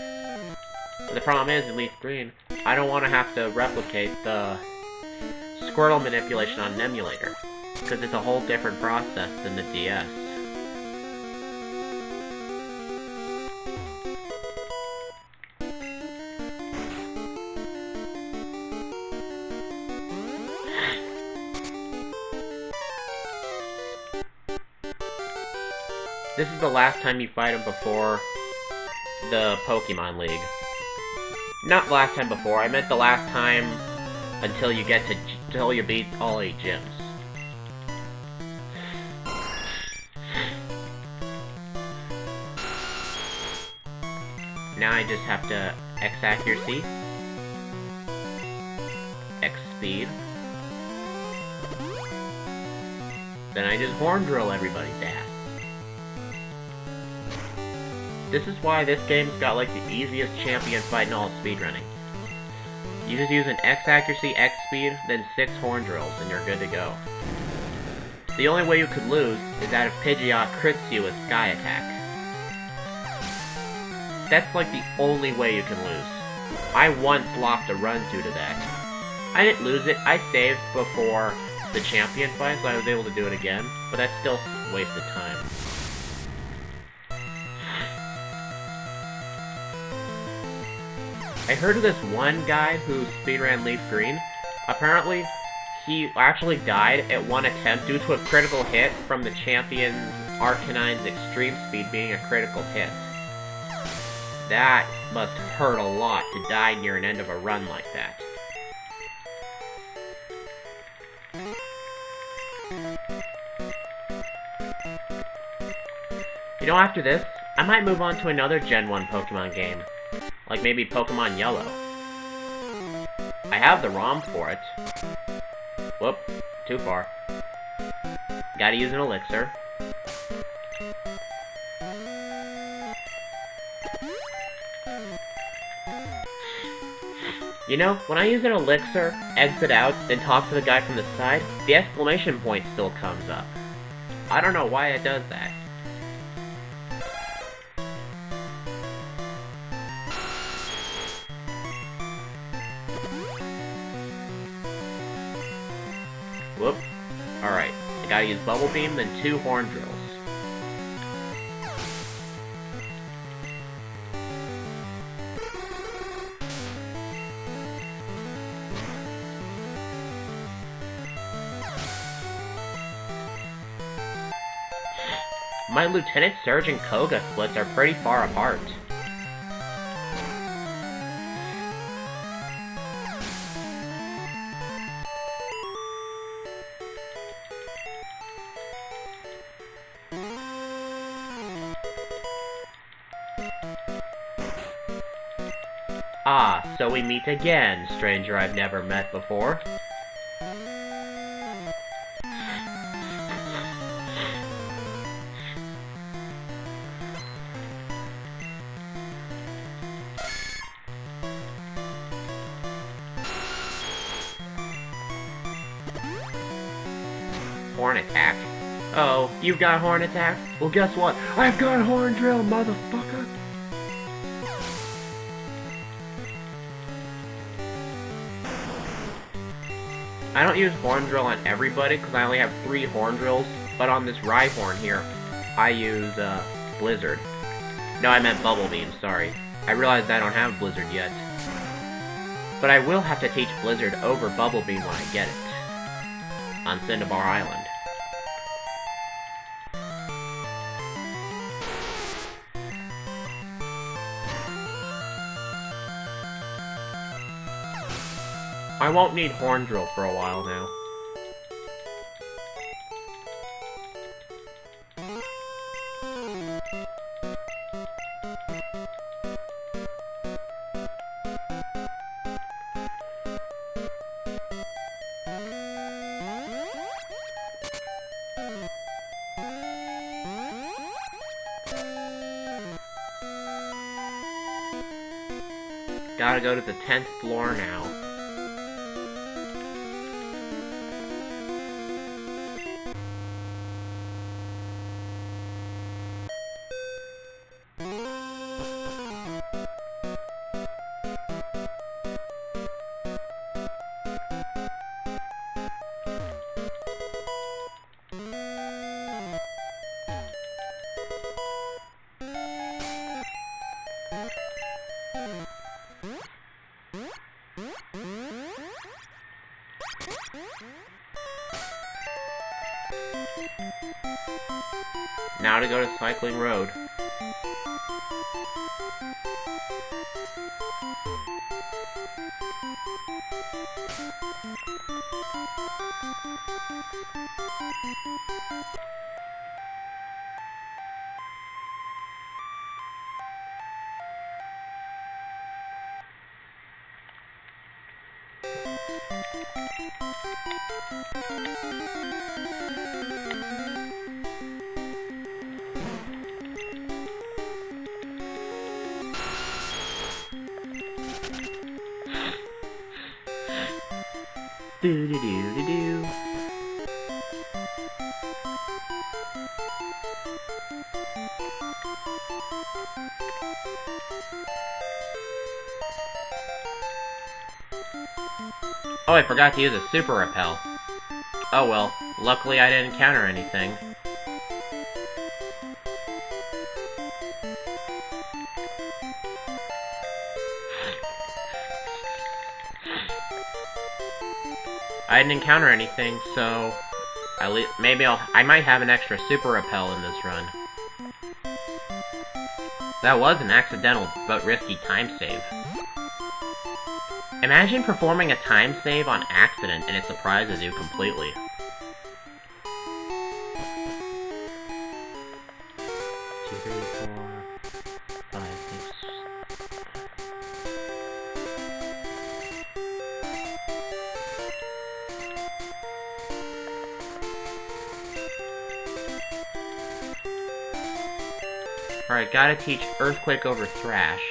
But the problem is, in Leaf Green, I don't want to have to replicate the Squirtle manipulation on an emulator, because it's a whole different process than the DS. This is the last time you fight him before the Pokemon League. Not the last time before, I meant the last time until you beat all 8 gyms. Now I just have to X accuracy, X speed, then I just horn drill everybody's ass. This is why this game's got like the easiest champion fight in all of speedrunning. You just use an X accuracy, X speed, then 6 horn drills, and you're good to go. The only way you could lose is that if Pidgeot crits you with Sky Attack. That's like the only way you can lose. I once lost a run due to that. I didn't lose it, I saved before the champion fight, so I was able to do it again, but that's still wasted time. I heard of this one guy who speedran Leaf Green, Apparently, he actually died at one attempt due to a critical hit from the champion's Arcanine's extreme speed being a critical hit. That must hurt a lot to die near an end of a run like that. You know, after this, I might move on to another Gen 1 Pokemon game. Like maybe Pokemon Yellow. I have the ROM for it. Whoop, too far. Gotta use an elixir. You know, when I use an elixir, exit out, and talk to the guy from the side, the exclamation point still comes up. I don't know why it does that. Whoop. Alright, I gotta use Bubble Beam, then 2 Horn Drills. My Lieutenant Surge and Koga splits are pretty far apart. Ah, so we meet again, stranger I've never met before. Horn attack. Oh, you've got horn attack? Well, guess what? I've got horn drill, motherfucker! I don't use horn drill on everybody because I only have 3 horn drills, but on this Rhyhorn here, I use Blizzard. No, I meant Bubble Beam, sorry. I realized I don't have Blizzard yet. But I will have to teach Blizzard over Bubble Beam when I get it. On Cinnabar Island. I won't need Horn Drill for a while now. Gotta go to the 10th floor now. Now to go to Cycling Road. Do-do-do-do-do. Oh, I forgot to use a Super Repel. Oh well, luckily I didn't encounter anything. I didn't encounter anything, so at least maybe I might have an extra super repel in this run. That was an accidental but risky time save. Imagine performing a time save on accident and it surprises you completely. Two, three, four, five, six. Alright, gotta teach Earthquake over Thrash.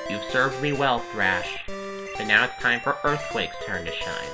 You've served me well, Thrash. But now it's time for Earthquake's turn to shine.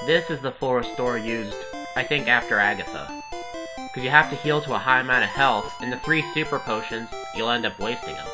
This is the forest door used, I think, after Agatha. Because you have to heal to a high amount of health, and the 3 super potions, you'll end up wasting them.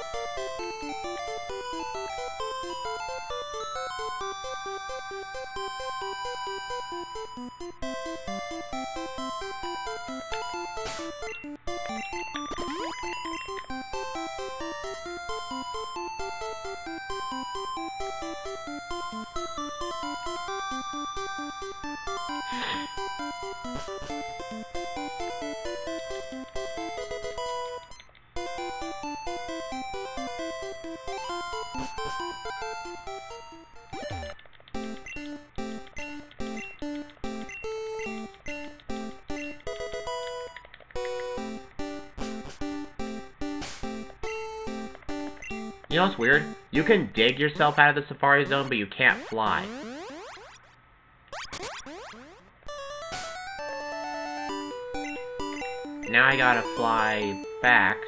You know what's weird? You can dig yourself out of the Safari Zone, but you can't fly. Now I gotta fly back.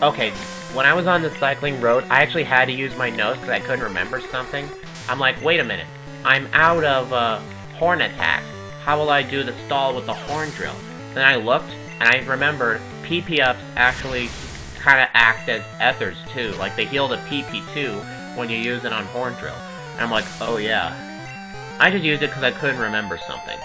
Okay, when I was on the cycling road, I actually had to use my nose because I couldn't remember something. I'm like, wait a minute, I'm out of horn attack. How will I do the stall with the horn drill? Then I looked, and I remembered PP-ups actually kind of act as ethers too. Like, they heal the PP2 when you use it on horn drill. And I'm like, oh yeah. I just used it because I couldn't remember something.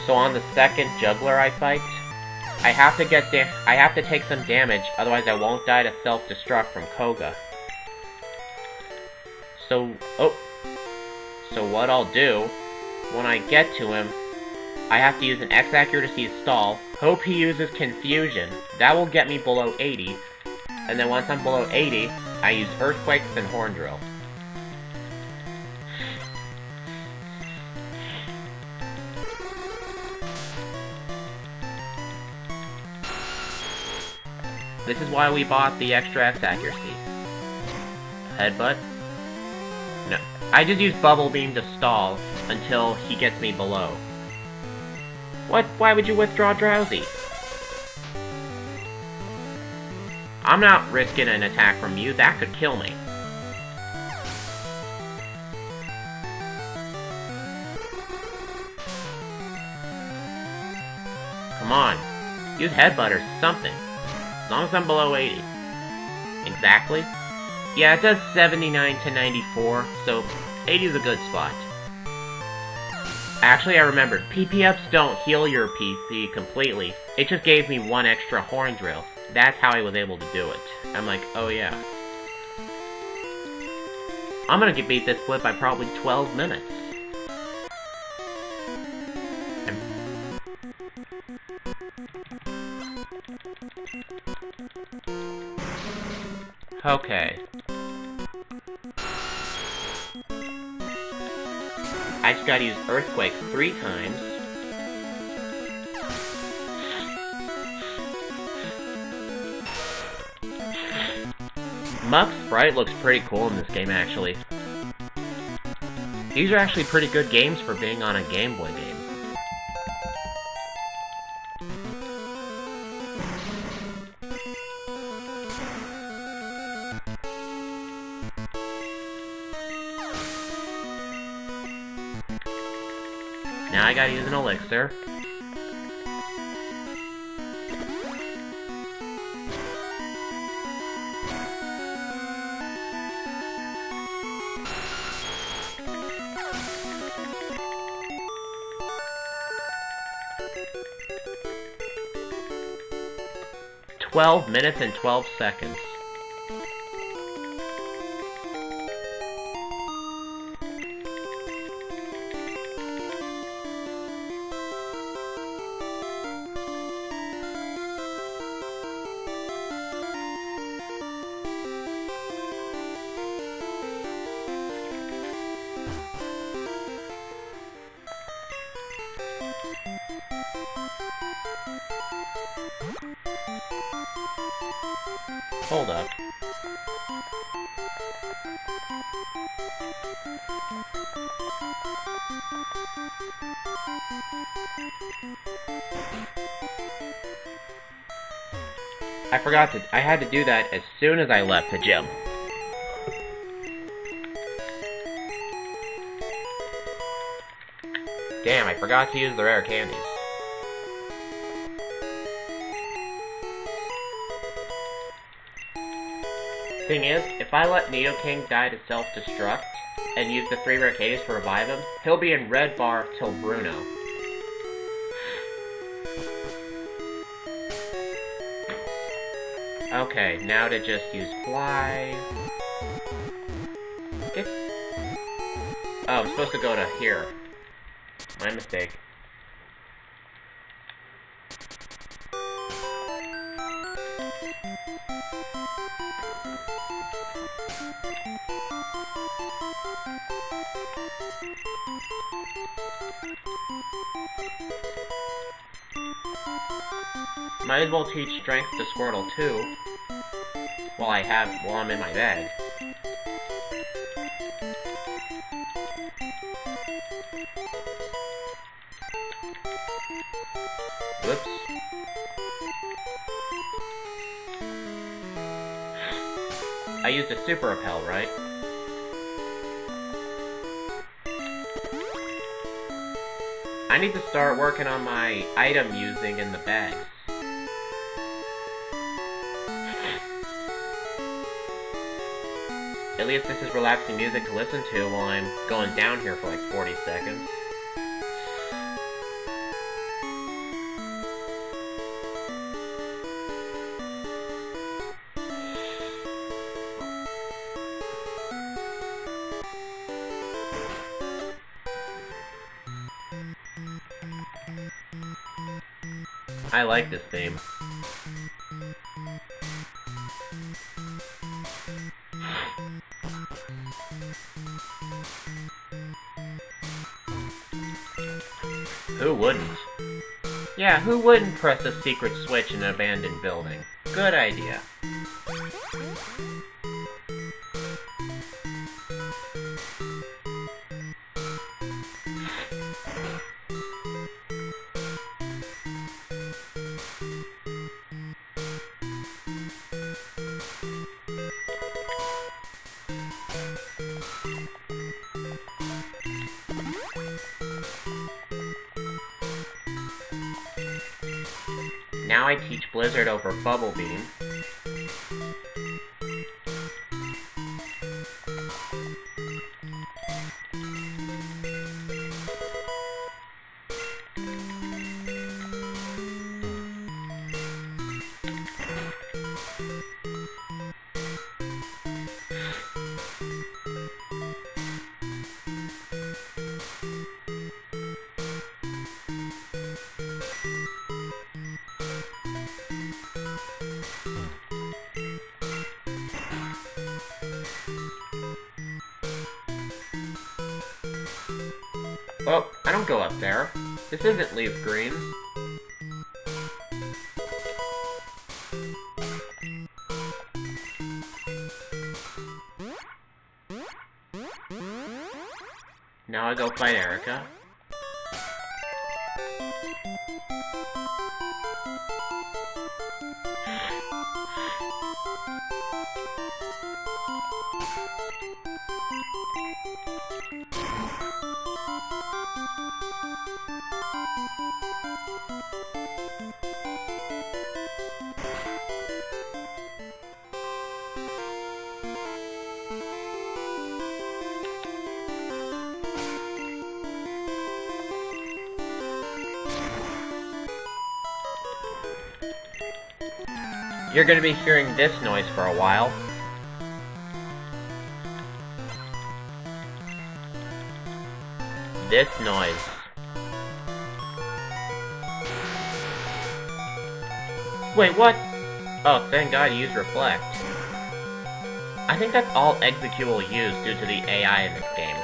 So on the second juggler I fight, I have to take some damage, otherwise I won't die to self-destruct from Koga. So what I'll do, when I get to him, I have to use an X accuracy stall, hope he uses Confusion, that will get me below 80, and then once I'm below 80, I use Earthquakes and Horn Drill. This is why we bought the extra X accuracy. Headbutt? No. I just use Bubble Beam to stall until he gets me below. What? Why would you withdraw Drowsy? I'm not risking an attack from you, that could kill me. Come on. Use headbutt or something. As long as I'm below 80. Exactly? Yeah, it does 79 to 94, so 80 is a good spot. Actually, I remembered. PP-ups don't heal your PP completely. It just gave me one extra horn drill. That's how I was able to do it. I'm like, oh yeah. I'm gonna beat this split by probably 12 minutes. Okay. I just gotta use Earthquake 3 times. Muck's sprite looks pretty cool in this game, actually. These are actually pretty good games for being on a Game Boy game. Now I gotta use an elixir. "12 minutes and 12 seconds. Hold up. I forgot to. I had to do that as soon as I left the gym. Damn, I forgot to use the rare candies. Thing is, if I let Nidoking die to self-destruct, and use the 3 rare candies to revive him, he'll be in red bar till Bruno. Okay, now to just use fly. Oh, I'm supposed to go to here. My mistake. Might as well teach strength to Squirtle too, while I'm in my bag. Whoops. I used a super repel, right? I need to start working on my item using in the bags. At least this is relaxing music to listen to while I'm going down here for like 40 seconds. I like this theme. Who wouldn't? Yeah, who wouldn't press a secret switch in an abandoned building? Good idea. Now I teach Blizzard over Bubble Beam. Oh, I don't go up there. This isn't Leaf Green. Now I go fight Erica. You're gonna be hearing this noise for a while. This noise. Wait, what? Oh, thank God you used Reflect. I think that's all Execute will use due to the AI in this game.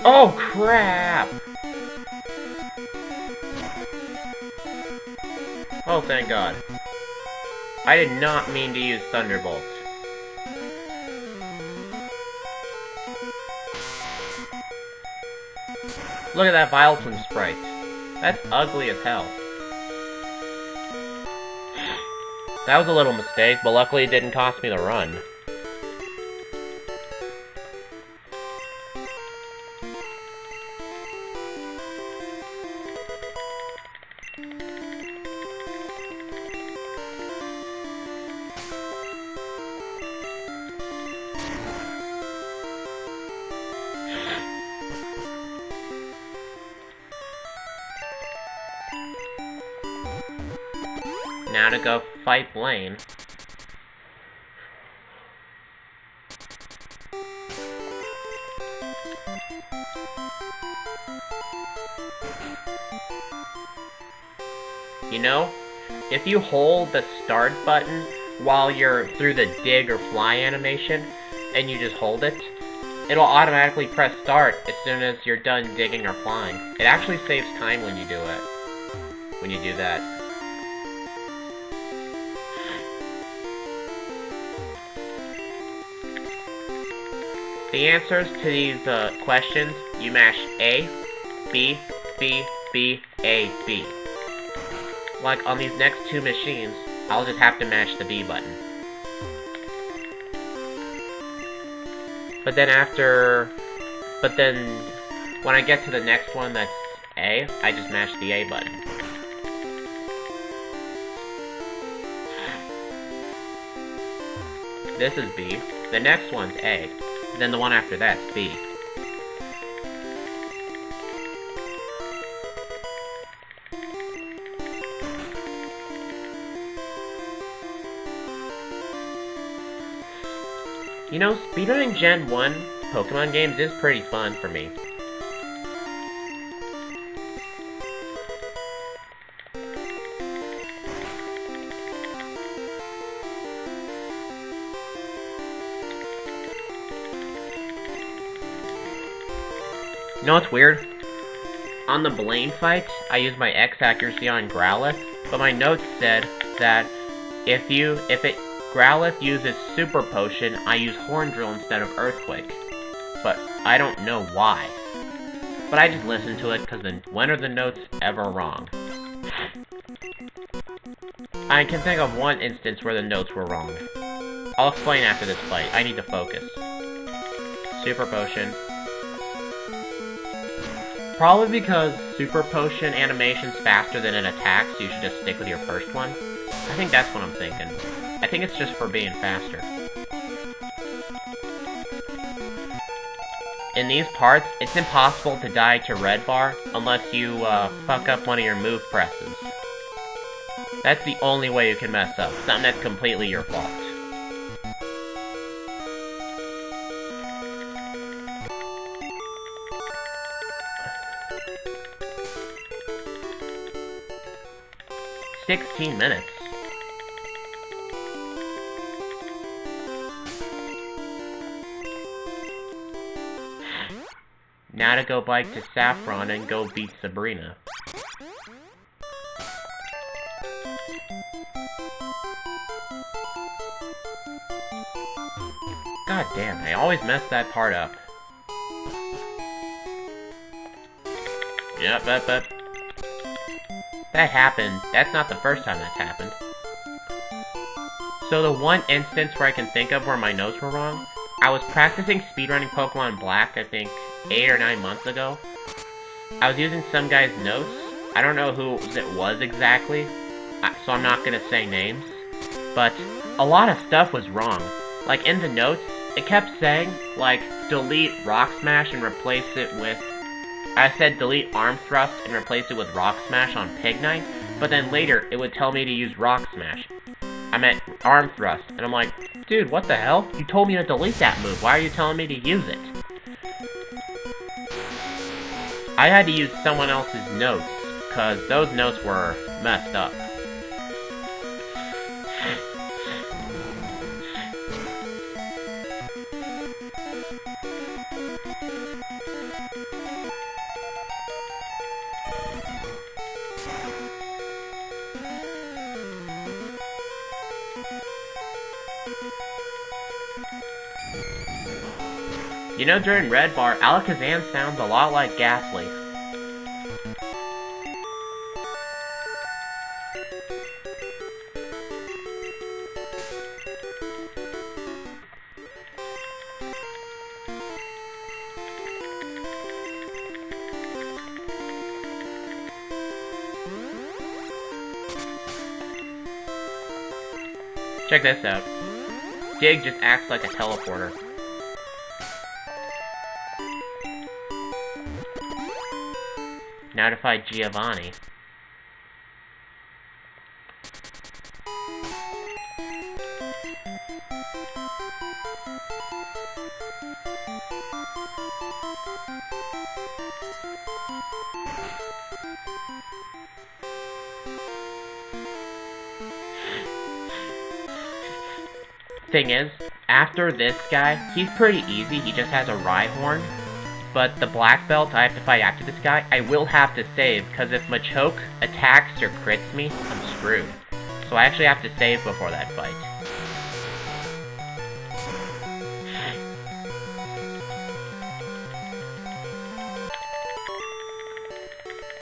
Oh, crap! Oh, thank God. I did not mean to use Thunderbolt. Look at that Vileplume sprite. That's ugly as hell. That was a little mistake, but luckily it didn't cost me the run. Now to go fight Blaine. You know, if you hold the start button while you're through the dig or fly animation, and you just hold it, it'll automatically press start as soon as you're done digging or flying. It actually saves time when you do it. When you do that. The answers to these questions, you mash A, B, B, B, A, B. Like on these next two machines, I'll just have to mash the B button. But then when I get to the next one that's A, I just mash the A button. This is B, the next one's A. Then the one after that's B. You know, speedrunning Gen 1 Pokemon games is pretty fun for me. You know what's weird? On the Blaine fight, I used my X accuracy on Growlithe, but my notes said that if Growlithe uses Super Potion, I use Horn Drill instead of Earthquake. But I don't know why. But I just listened to it, because then when are the notes ever wrong? I can think of one instance where the notes were wrong. I'll explain after this fight. I need to focus. Super Potion. Probably because Super Potion animation's faster than an attack, so you should just stick with your first one. I think that's what I'm thinking. I think it's just for being faster. In these parts, it's impossible to die to Red Bar unless you fuck up one of your move presses. That's the only way you can mess up, something that's completely your fault. "16 minutes. Now to go bike to Saffron and go beat Sabrina. God damn, I always mess that part up. Yep. That happened. That's not the first time that's happened. So the one instance where I can think of where my notes were wrong, I was practicing speedrunning Pokemon Black, I think, 8 or 9 months ago. I was using some guy's notes. I don't know who it was exactly, so I'm not gonna say names. But a lot of stuff was wrong. Like, in the notes, it kept saying, like, delete Rock Smash and replace it with... I said delete Arm Thrust and replace it with Rock Smash on Pignite, but then later it would tell me to use Rock Smash. I meant Arm Thrust, and I'm like, dude, what the hell? You told me to delete that move, why are you telling me to use it? I had to use someone else's notes, because those notes were messed up. You know, during Red Bar, Alakazam sounds a lot like Ghastly. Check this out. Dig just acts like a teleporter. Now to fight Giovanni. Thing is, after this guy, he's pretty easy, he just has a Rhyhorn. But the black belt I have to fight after this guy, I will have to save, because if Machoke attacks or crits me, I'm screwed. So I actually have to save before that fight.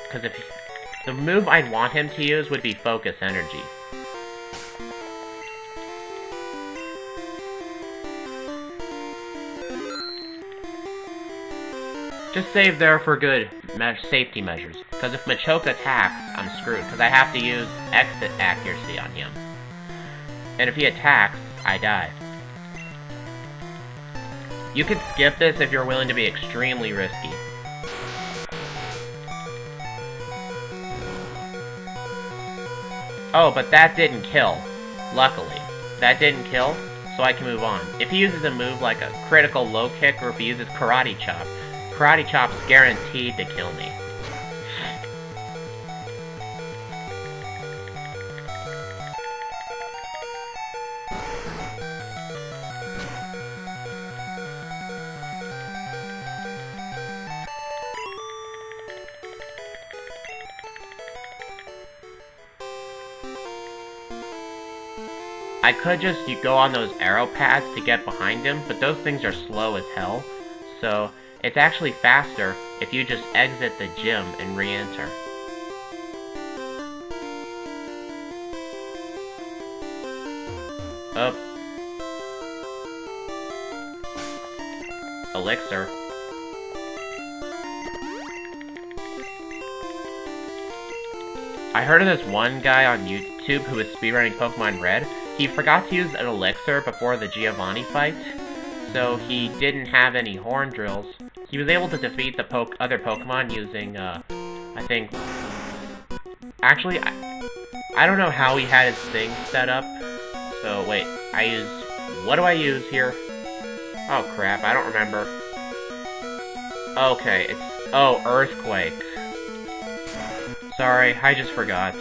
Because if the move I'd want him to use would be Focus Energy. Just save there for good safety measures, because if Machoke attacks, I'm screwed, because I have to use exit accuracy on him. And if he attacks, I die. You could skip this if you're willing to be extremely risky. Oh, but that didn't kill. Luckily. That didn't kill, so I can move on. If he uses a move like a critical low kick, or if he uses Karate Chop, Karate Chop's guaranteed to kill me. I could just go on those arrow pads to get behind him, but those things are slow as hell. So it's actually faster if you just exit the gym and re-enter. Up. Elixir. I heard of this one guy on YouTube who was speedrunning Pokemon Red. He forgot to use an elixir before the Giovanni fight, so he didn't have any horn drills. He was able to defeat the other Pokemon using, I think... Actually, I don't know how he had his thing set up. So, wait, what do I use here? Oh crap, I don't remember. Okay, Earthquake. Sorry, I just forgot.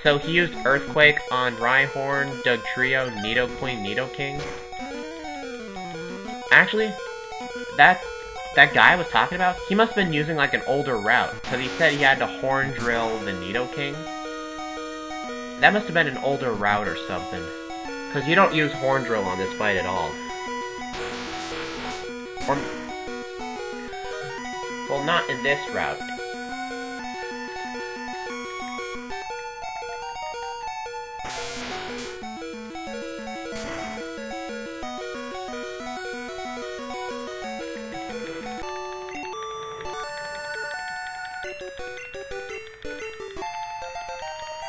So he used Earthquake on Rhyhorn, Dugtrio, Nidoqueen, Nidoking. Actually, that guy I was talking about, he must have been using like an older route, because he said he had to horn drill the Nidoking. That must have been an older route or something. Because you don't use horn drill on this fight at all. Well, not in this route.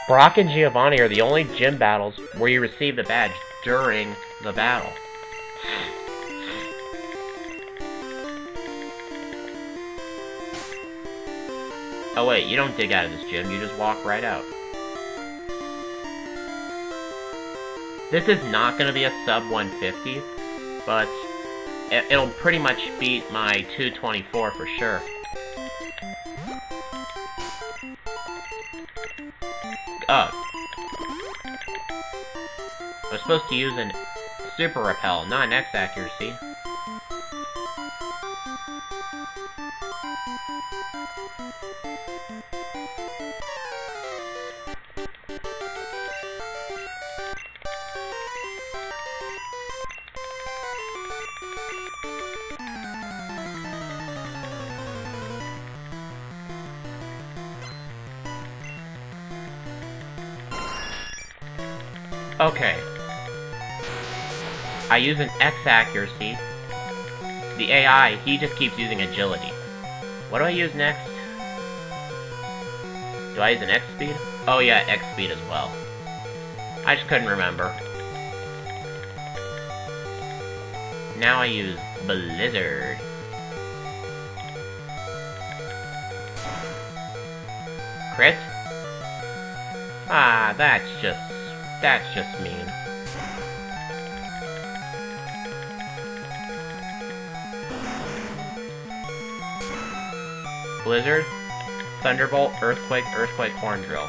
Brock and Giovanni are the only gym battles where you receive the badge during the battle. Oh wait, you don't dig out of this gym, you just walk right out. This is not going to be a sub 150, but it'll pretty much beat my 224 for sure. I was supposed to use an Super Repel, not an X accuracy. Okay. I use an X accuracy. The AI, he just keeps using agility. What do I use next? Do I use an X speed? Oh yeah, X speed as well. I just couldn't remember. Now I use Blizzard. Crit? Ah, that's just mean. Blizzard, Thunderbolt, Earthquake, Earthquake, Horn Drill.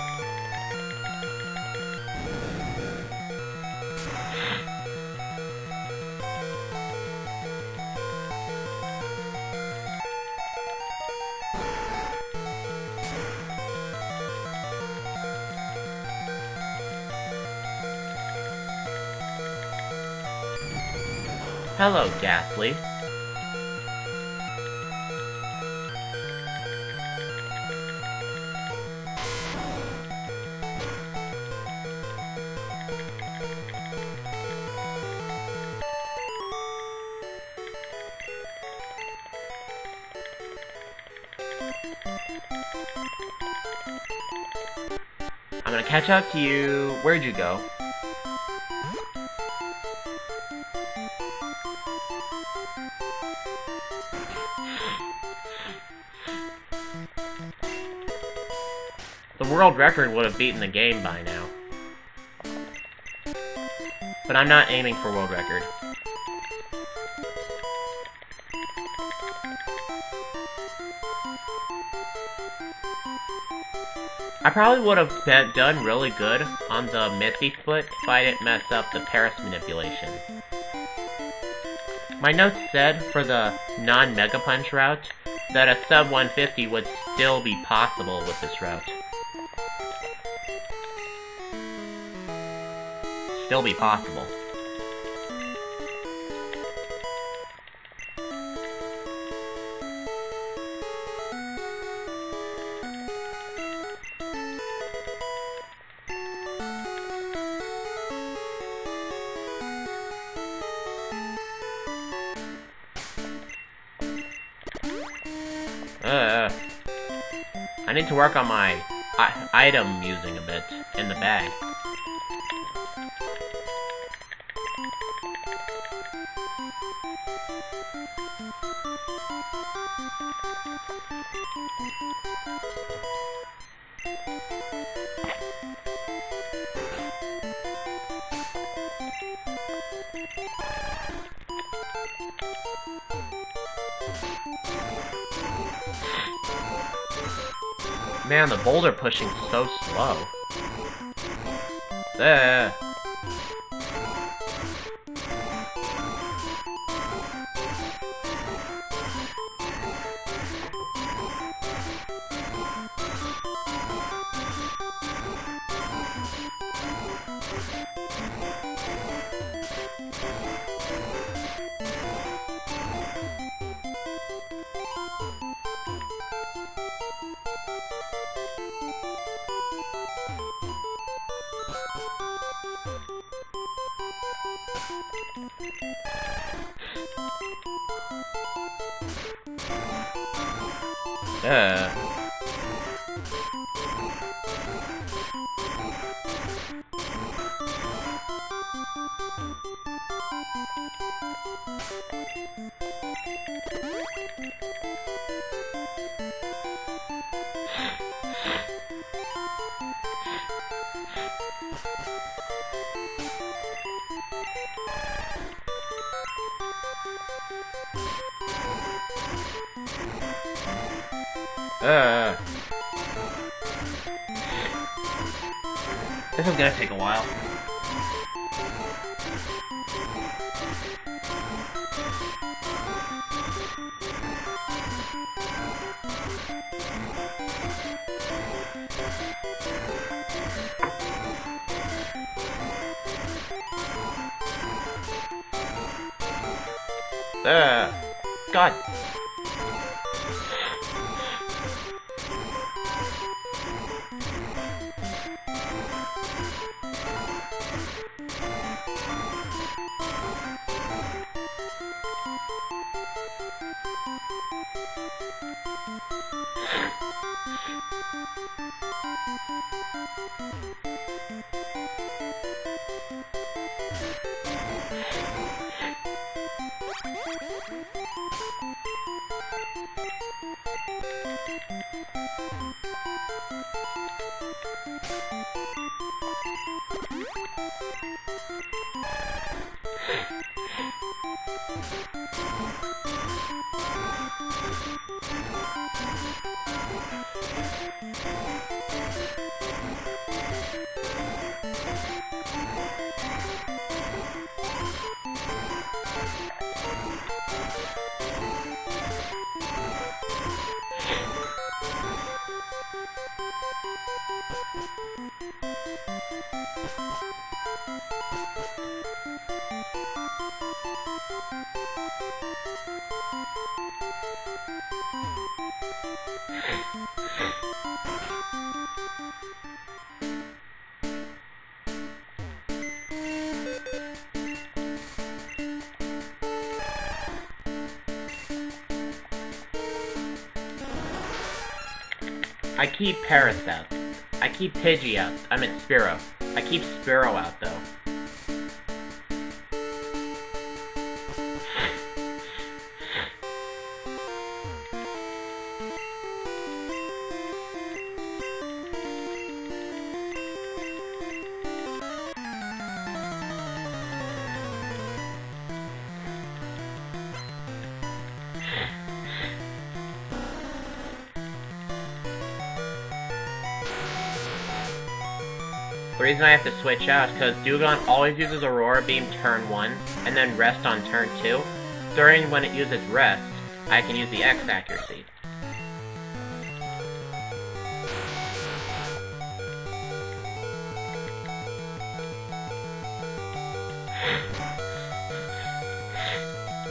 Hello, Ghastly. I'm gonna catch up to you. Where'd you go? The world record would have beaten the game by now. But I'm not aiming for world record. I probably would have done really good on the Misty split if I didn't mess up the Paris manipulation. My notes said for the non-Mega Punch route that a sub 150 would still be possible with this route. still be possible. I need to work on my item using a bit in the bag. Man, the boulder pushing's so slow. There. This is gonna take a while. God. I keep Paris out. I keep Pidgey out. I meant Spearow. I keep Spearow out, though. The reason I have to switch out is because Dewgong always uses Aurora Beam turn 1, and then Rest on turn 2. During when it uses Rest, I can use the X accuracy.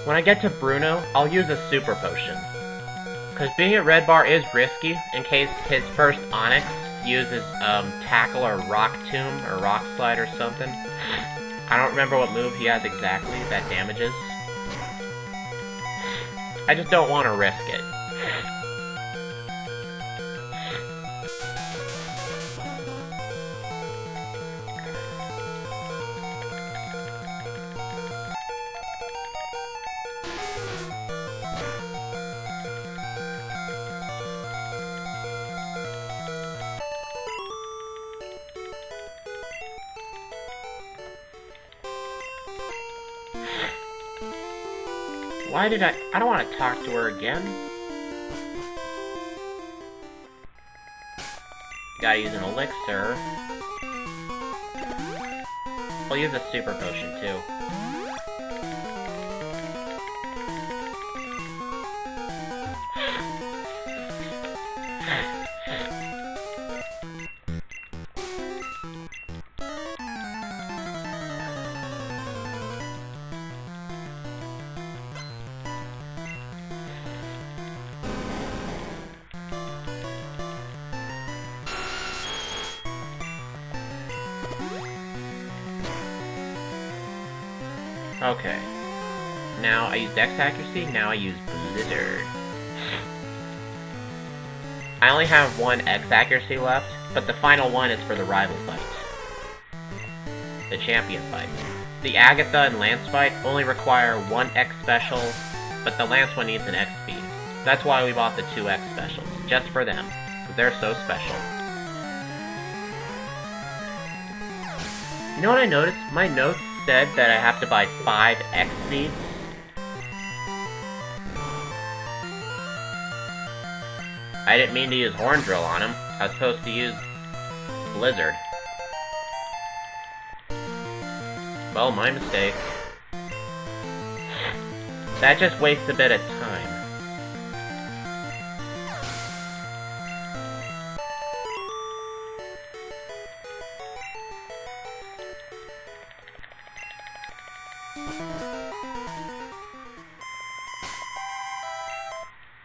When I get to Bruno, I'll use a super potion. Because being at Red Bar is risky, in case his first Onyx uses, Tackle or Rock Tomb, or Rock Slide or something. I don't remember what move he has exactly that damages. I just don't want to risk it. Why did I don't want to talk to her again. Gotta use an elixir. I'll use a super potion too. Okay. Now I use Dex Accuracy, now I use Blizzard. I only have one X Accuracy left, but the final one is for the rival fight. The champion fight. The Agatha and Lance fight only require one X special, but the Lance one needs an X speed. That's why we bought the 2 X specials, just for them, because they're so special. You know what I noticed? My notes said that I have to buy 5 X speeds. I didn't mean to use Horn Drill on him. I was supposed to use Blizzard. Well, my mistake. That just wastes a bit of time.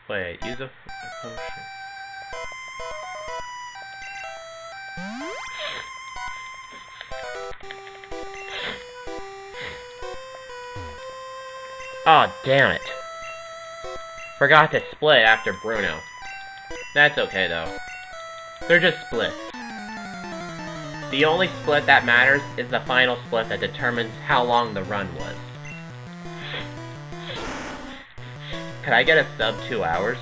Wait, use a potion. Aw, damn it. Forgot to split after Bruno. That's okay, though. They're just splits. The only split that matters is the final split that determines how long the run was. Could I get a sub 2 hours?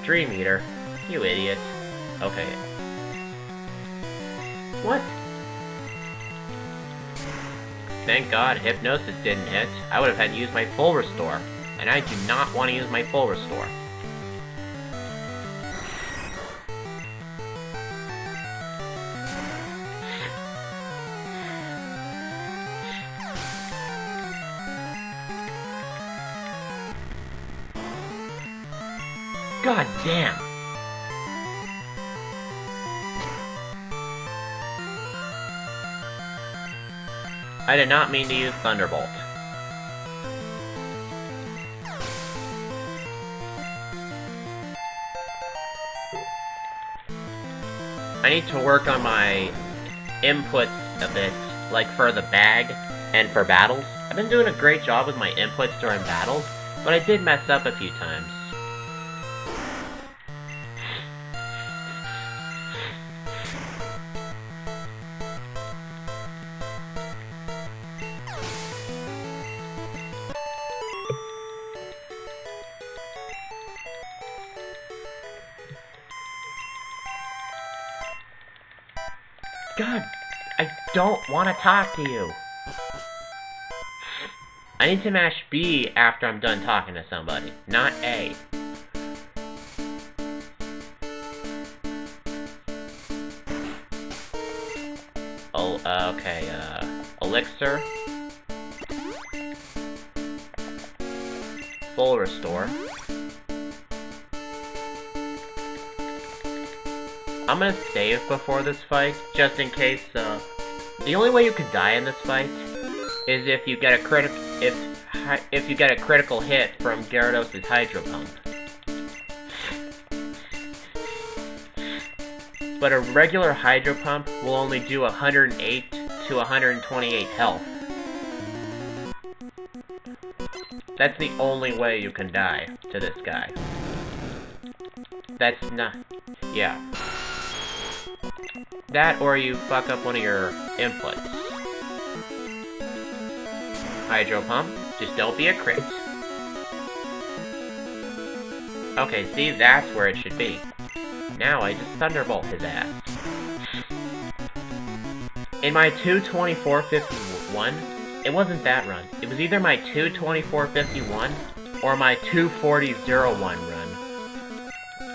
Dream Eater. You idiot. Okay. What? Thank God Hypnosis didn't hit. I would have had to use my full restore. And I do not want to use my full restore. God damn! I did not mean to use Thunderbolt. I need to work on my inputs a bit, like for the bag and for battles. I've been doing a great job with my inputs during battles, but I did mess up a few times. God, I don't want to talk to you. I need to mash B after I'm done talking to somebody, not A. Oh, okay, Elixir. Full restore. I'm gonna save before this fight, just in case, the only way you could die in this fight is if you get a if you get a critical hit from Gyarados' Hydro Pump. But a regular Hydro Pump will only do 108 to 128 health. That's the only way you can die to this guy. That's not... yeah. That, or you fuck up one of your inputs. Hydro Pump, just don't be a crit. Okay, see, that's where it should be. Now I just Thunderbolt his ass. In my 2:24.51, it wasn't that run. It was either my 2:24.51 or my 2:40.01 run.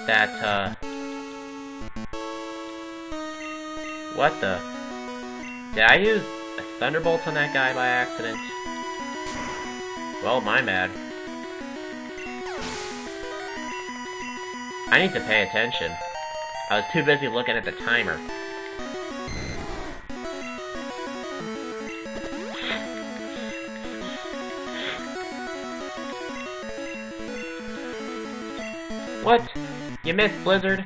That, what the? Did I use a Thunderbolt on that guy by accident? Well, my bad. I need to pay attention. I was too busy looking at the timer. What? You missed, Blizzard?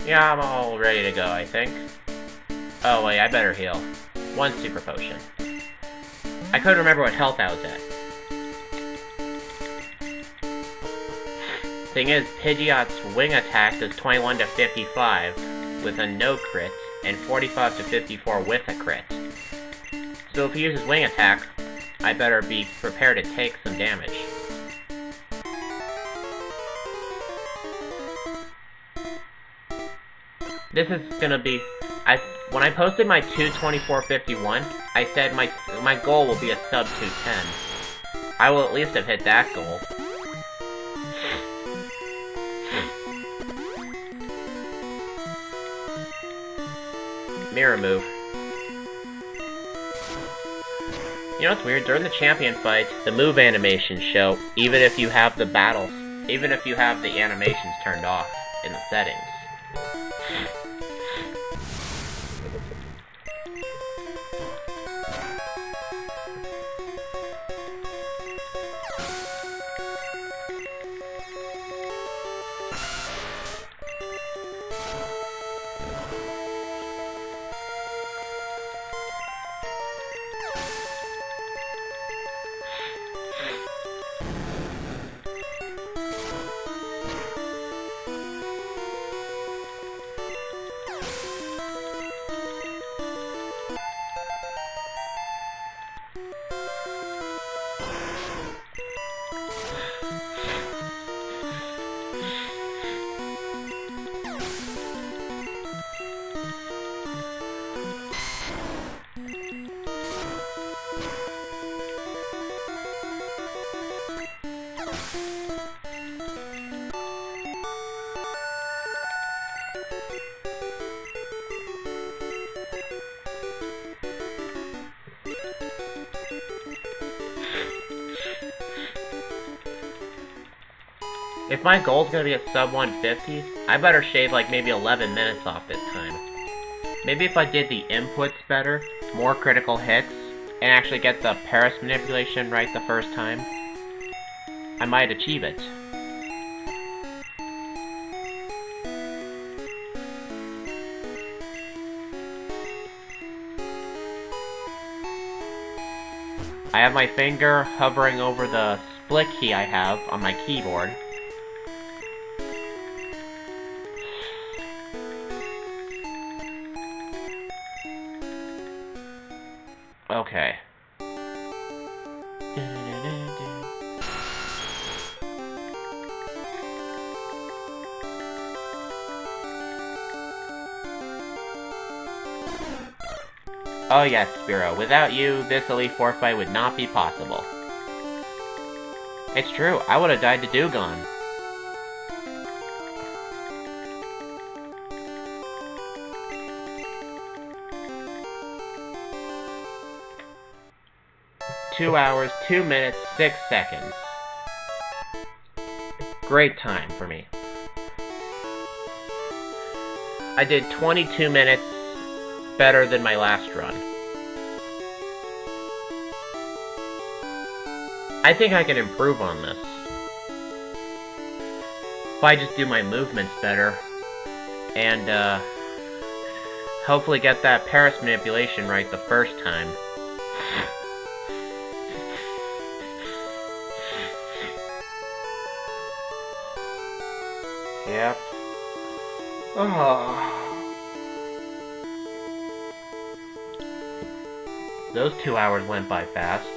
Yeah, I'm all ready to go, I think. Oh wait, I better heal. One super potion. I couldn't remember what health I was at. Thing is, Pidgeot's wing attack is 21 to 55 with a no crit, and 45 to 54 with a crit. So if he uses wing attack, I better be prepared to take some damage. This is gonna be... when I posted my 2:24.51, I said my goal will be a sub 2:10. I will at least have hit that goal. Mirror move. You know what's weird? During the champion fight, the move animations show, even if you have the battles, even if you have the animations turned off in the settings. If my goal's gonna be a sub 150, I better shave like maybe 11 minutes off this time. Maybe if I did the inputs better, more critical hits, and actually get the Paris manipulation right the first time, I might achieve it. I have my finger hovering over the split key I have on my keyboard. Okay. Oh yes, Spiro. Without you, this Elite 4 fight would not be possible. It's true, I would have died to Dugon. Two hours, 2 minutes, 6 seconds. Great time for me. I did 22 minutes better than my last run. I think I can improve on this. If I just do my movements better, and hopefully get that Paris manipulation right the first time. Yep. Oh. Those 2 hours went by fast.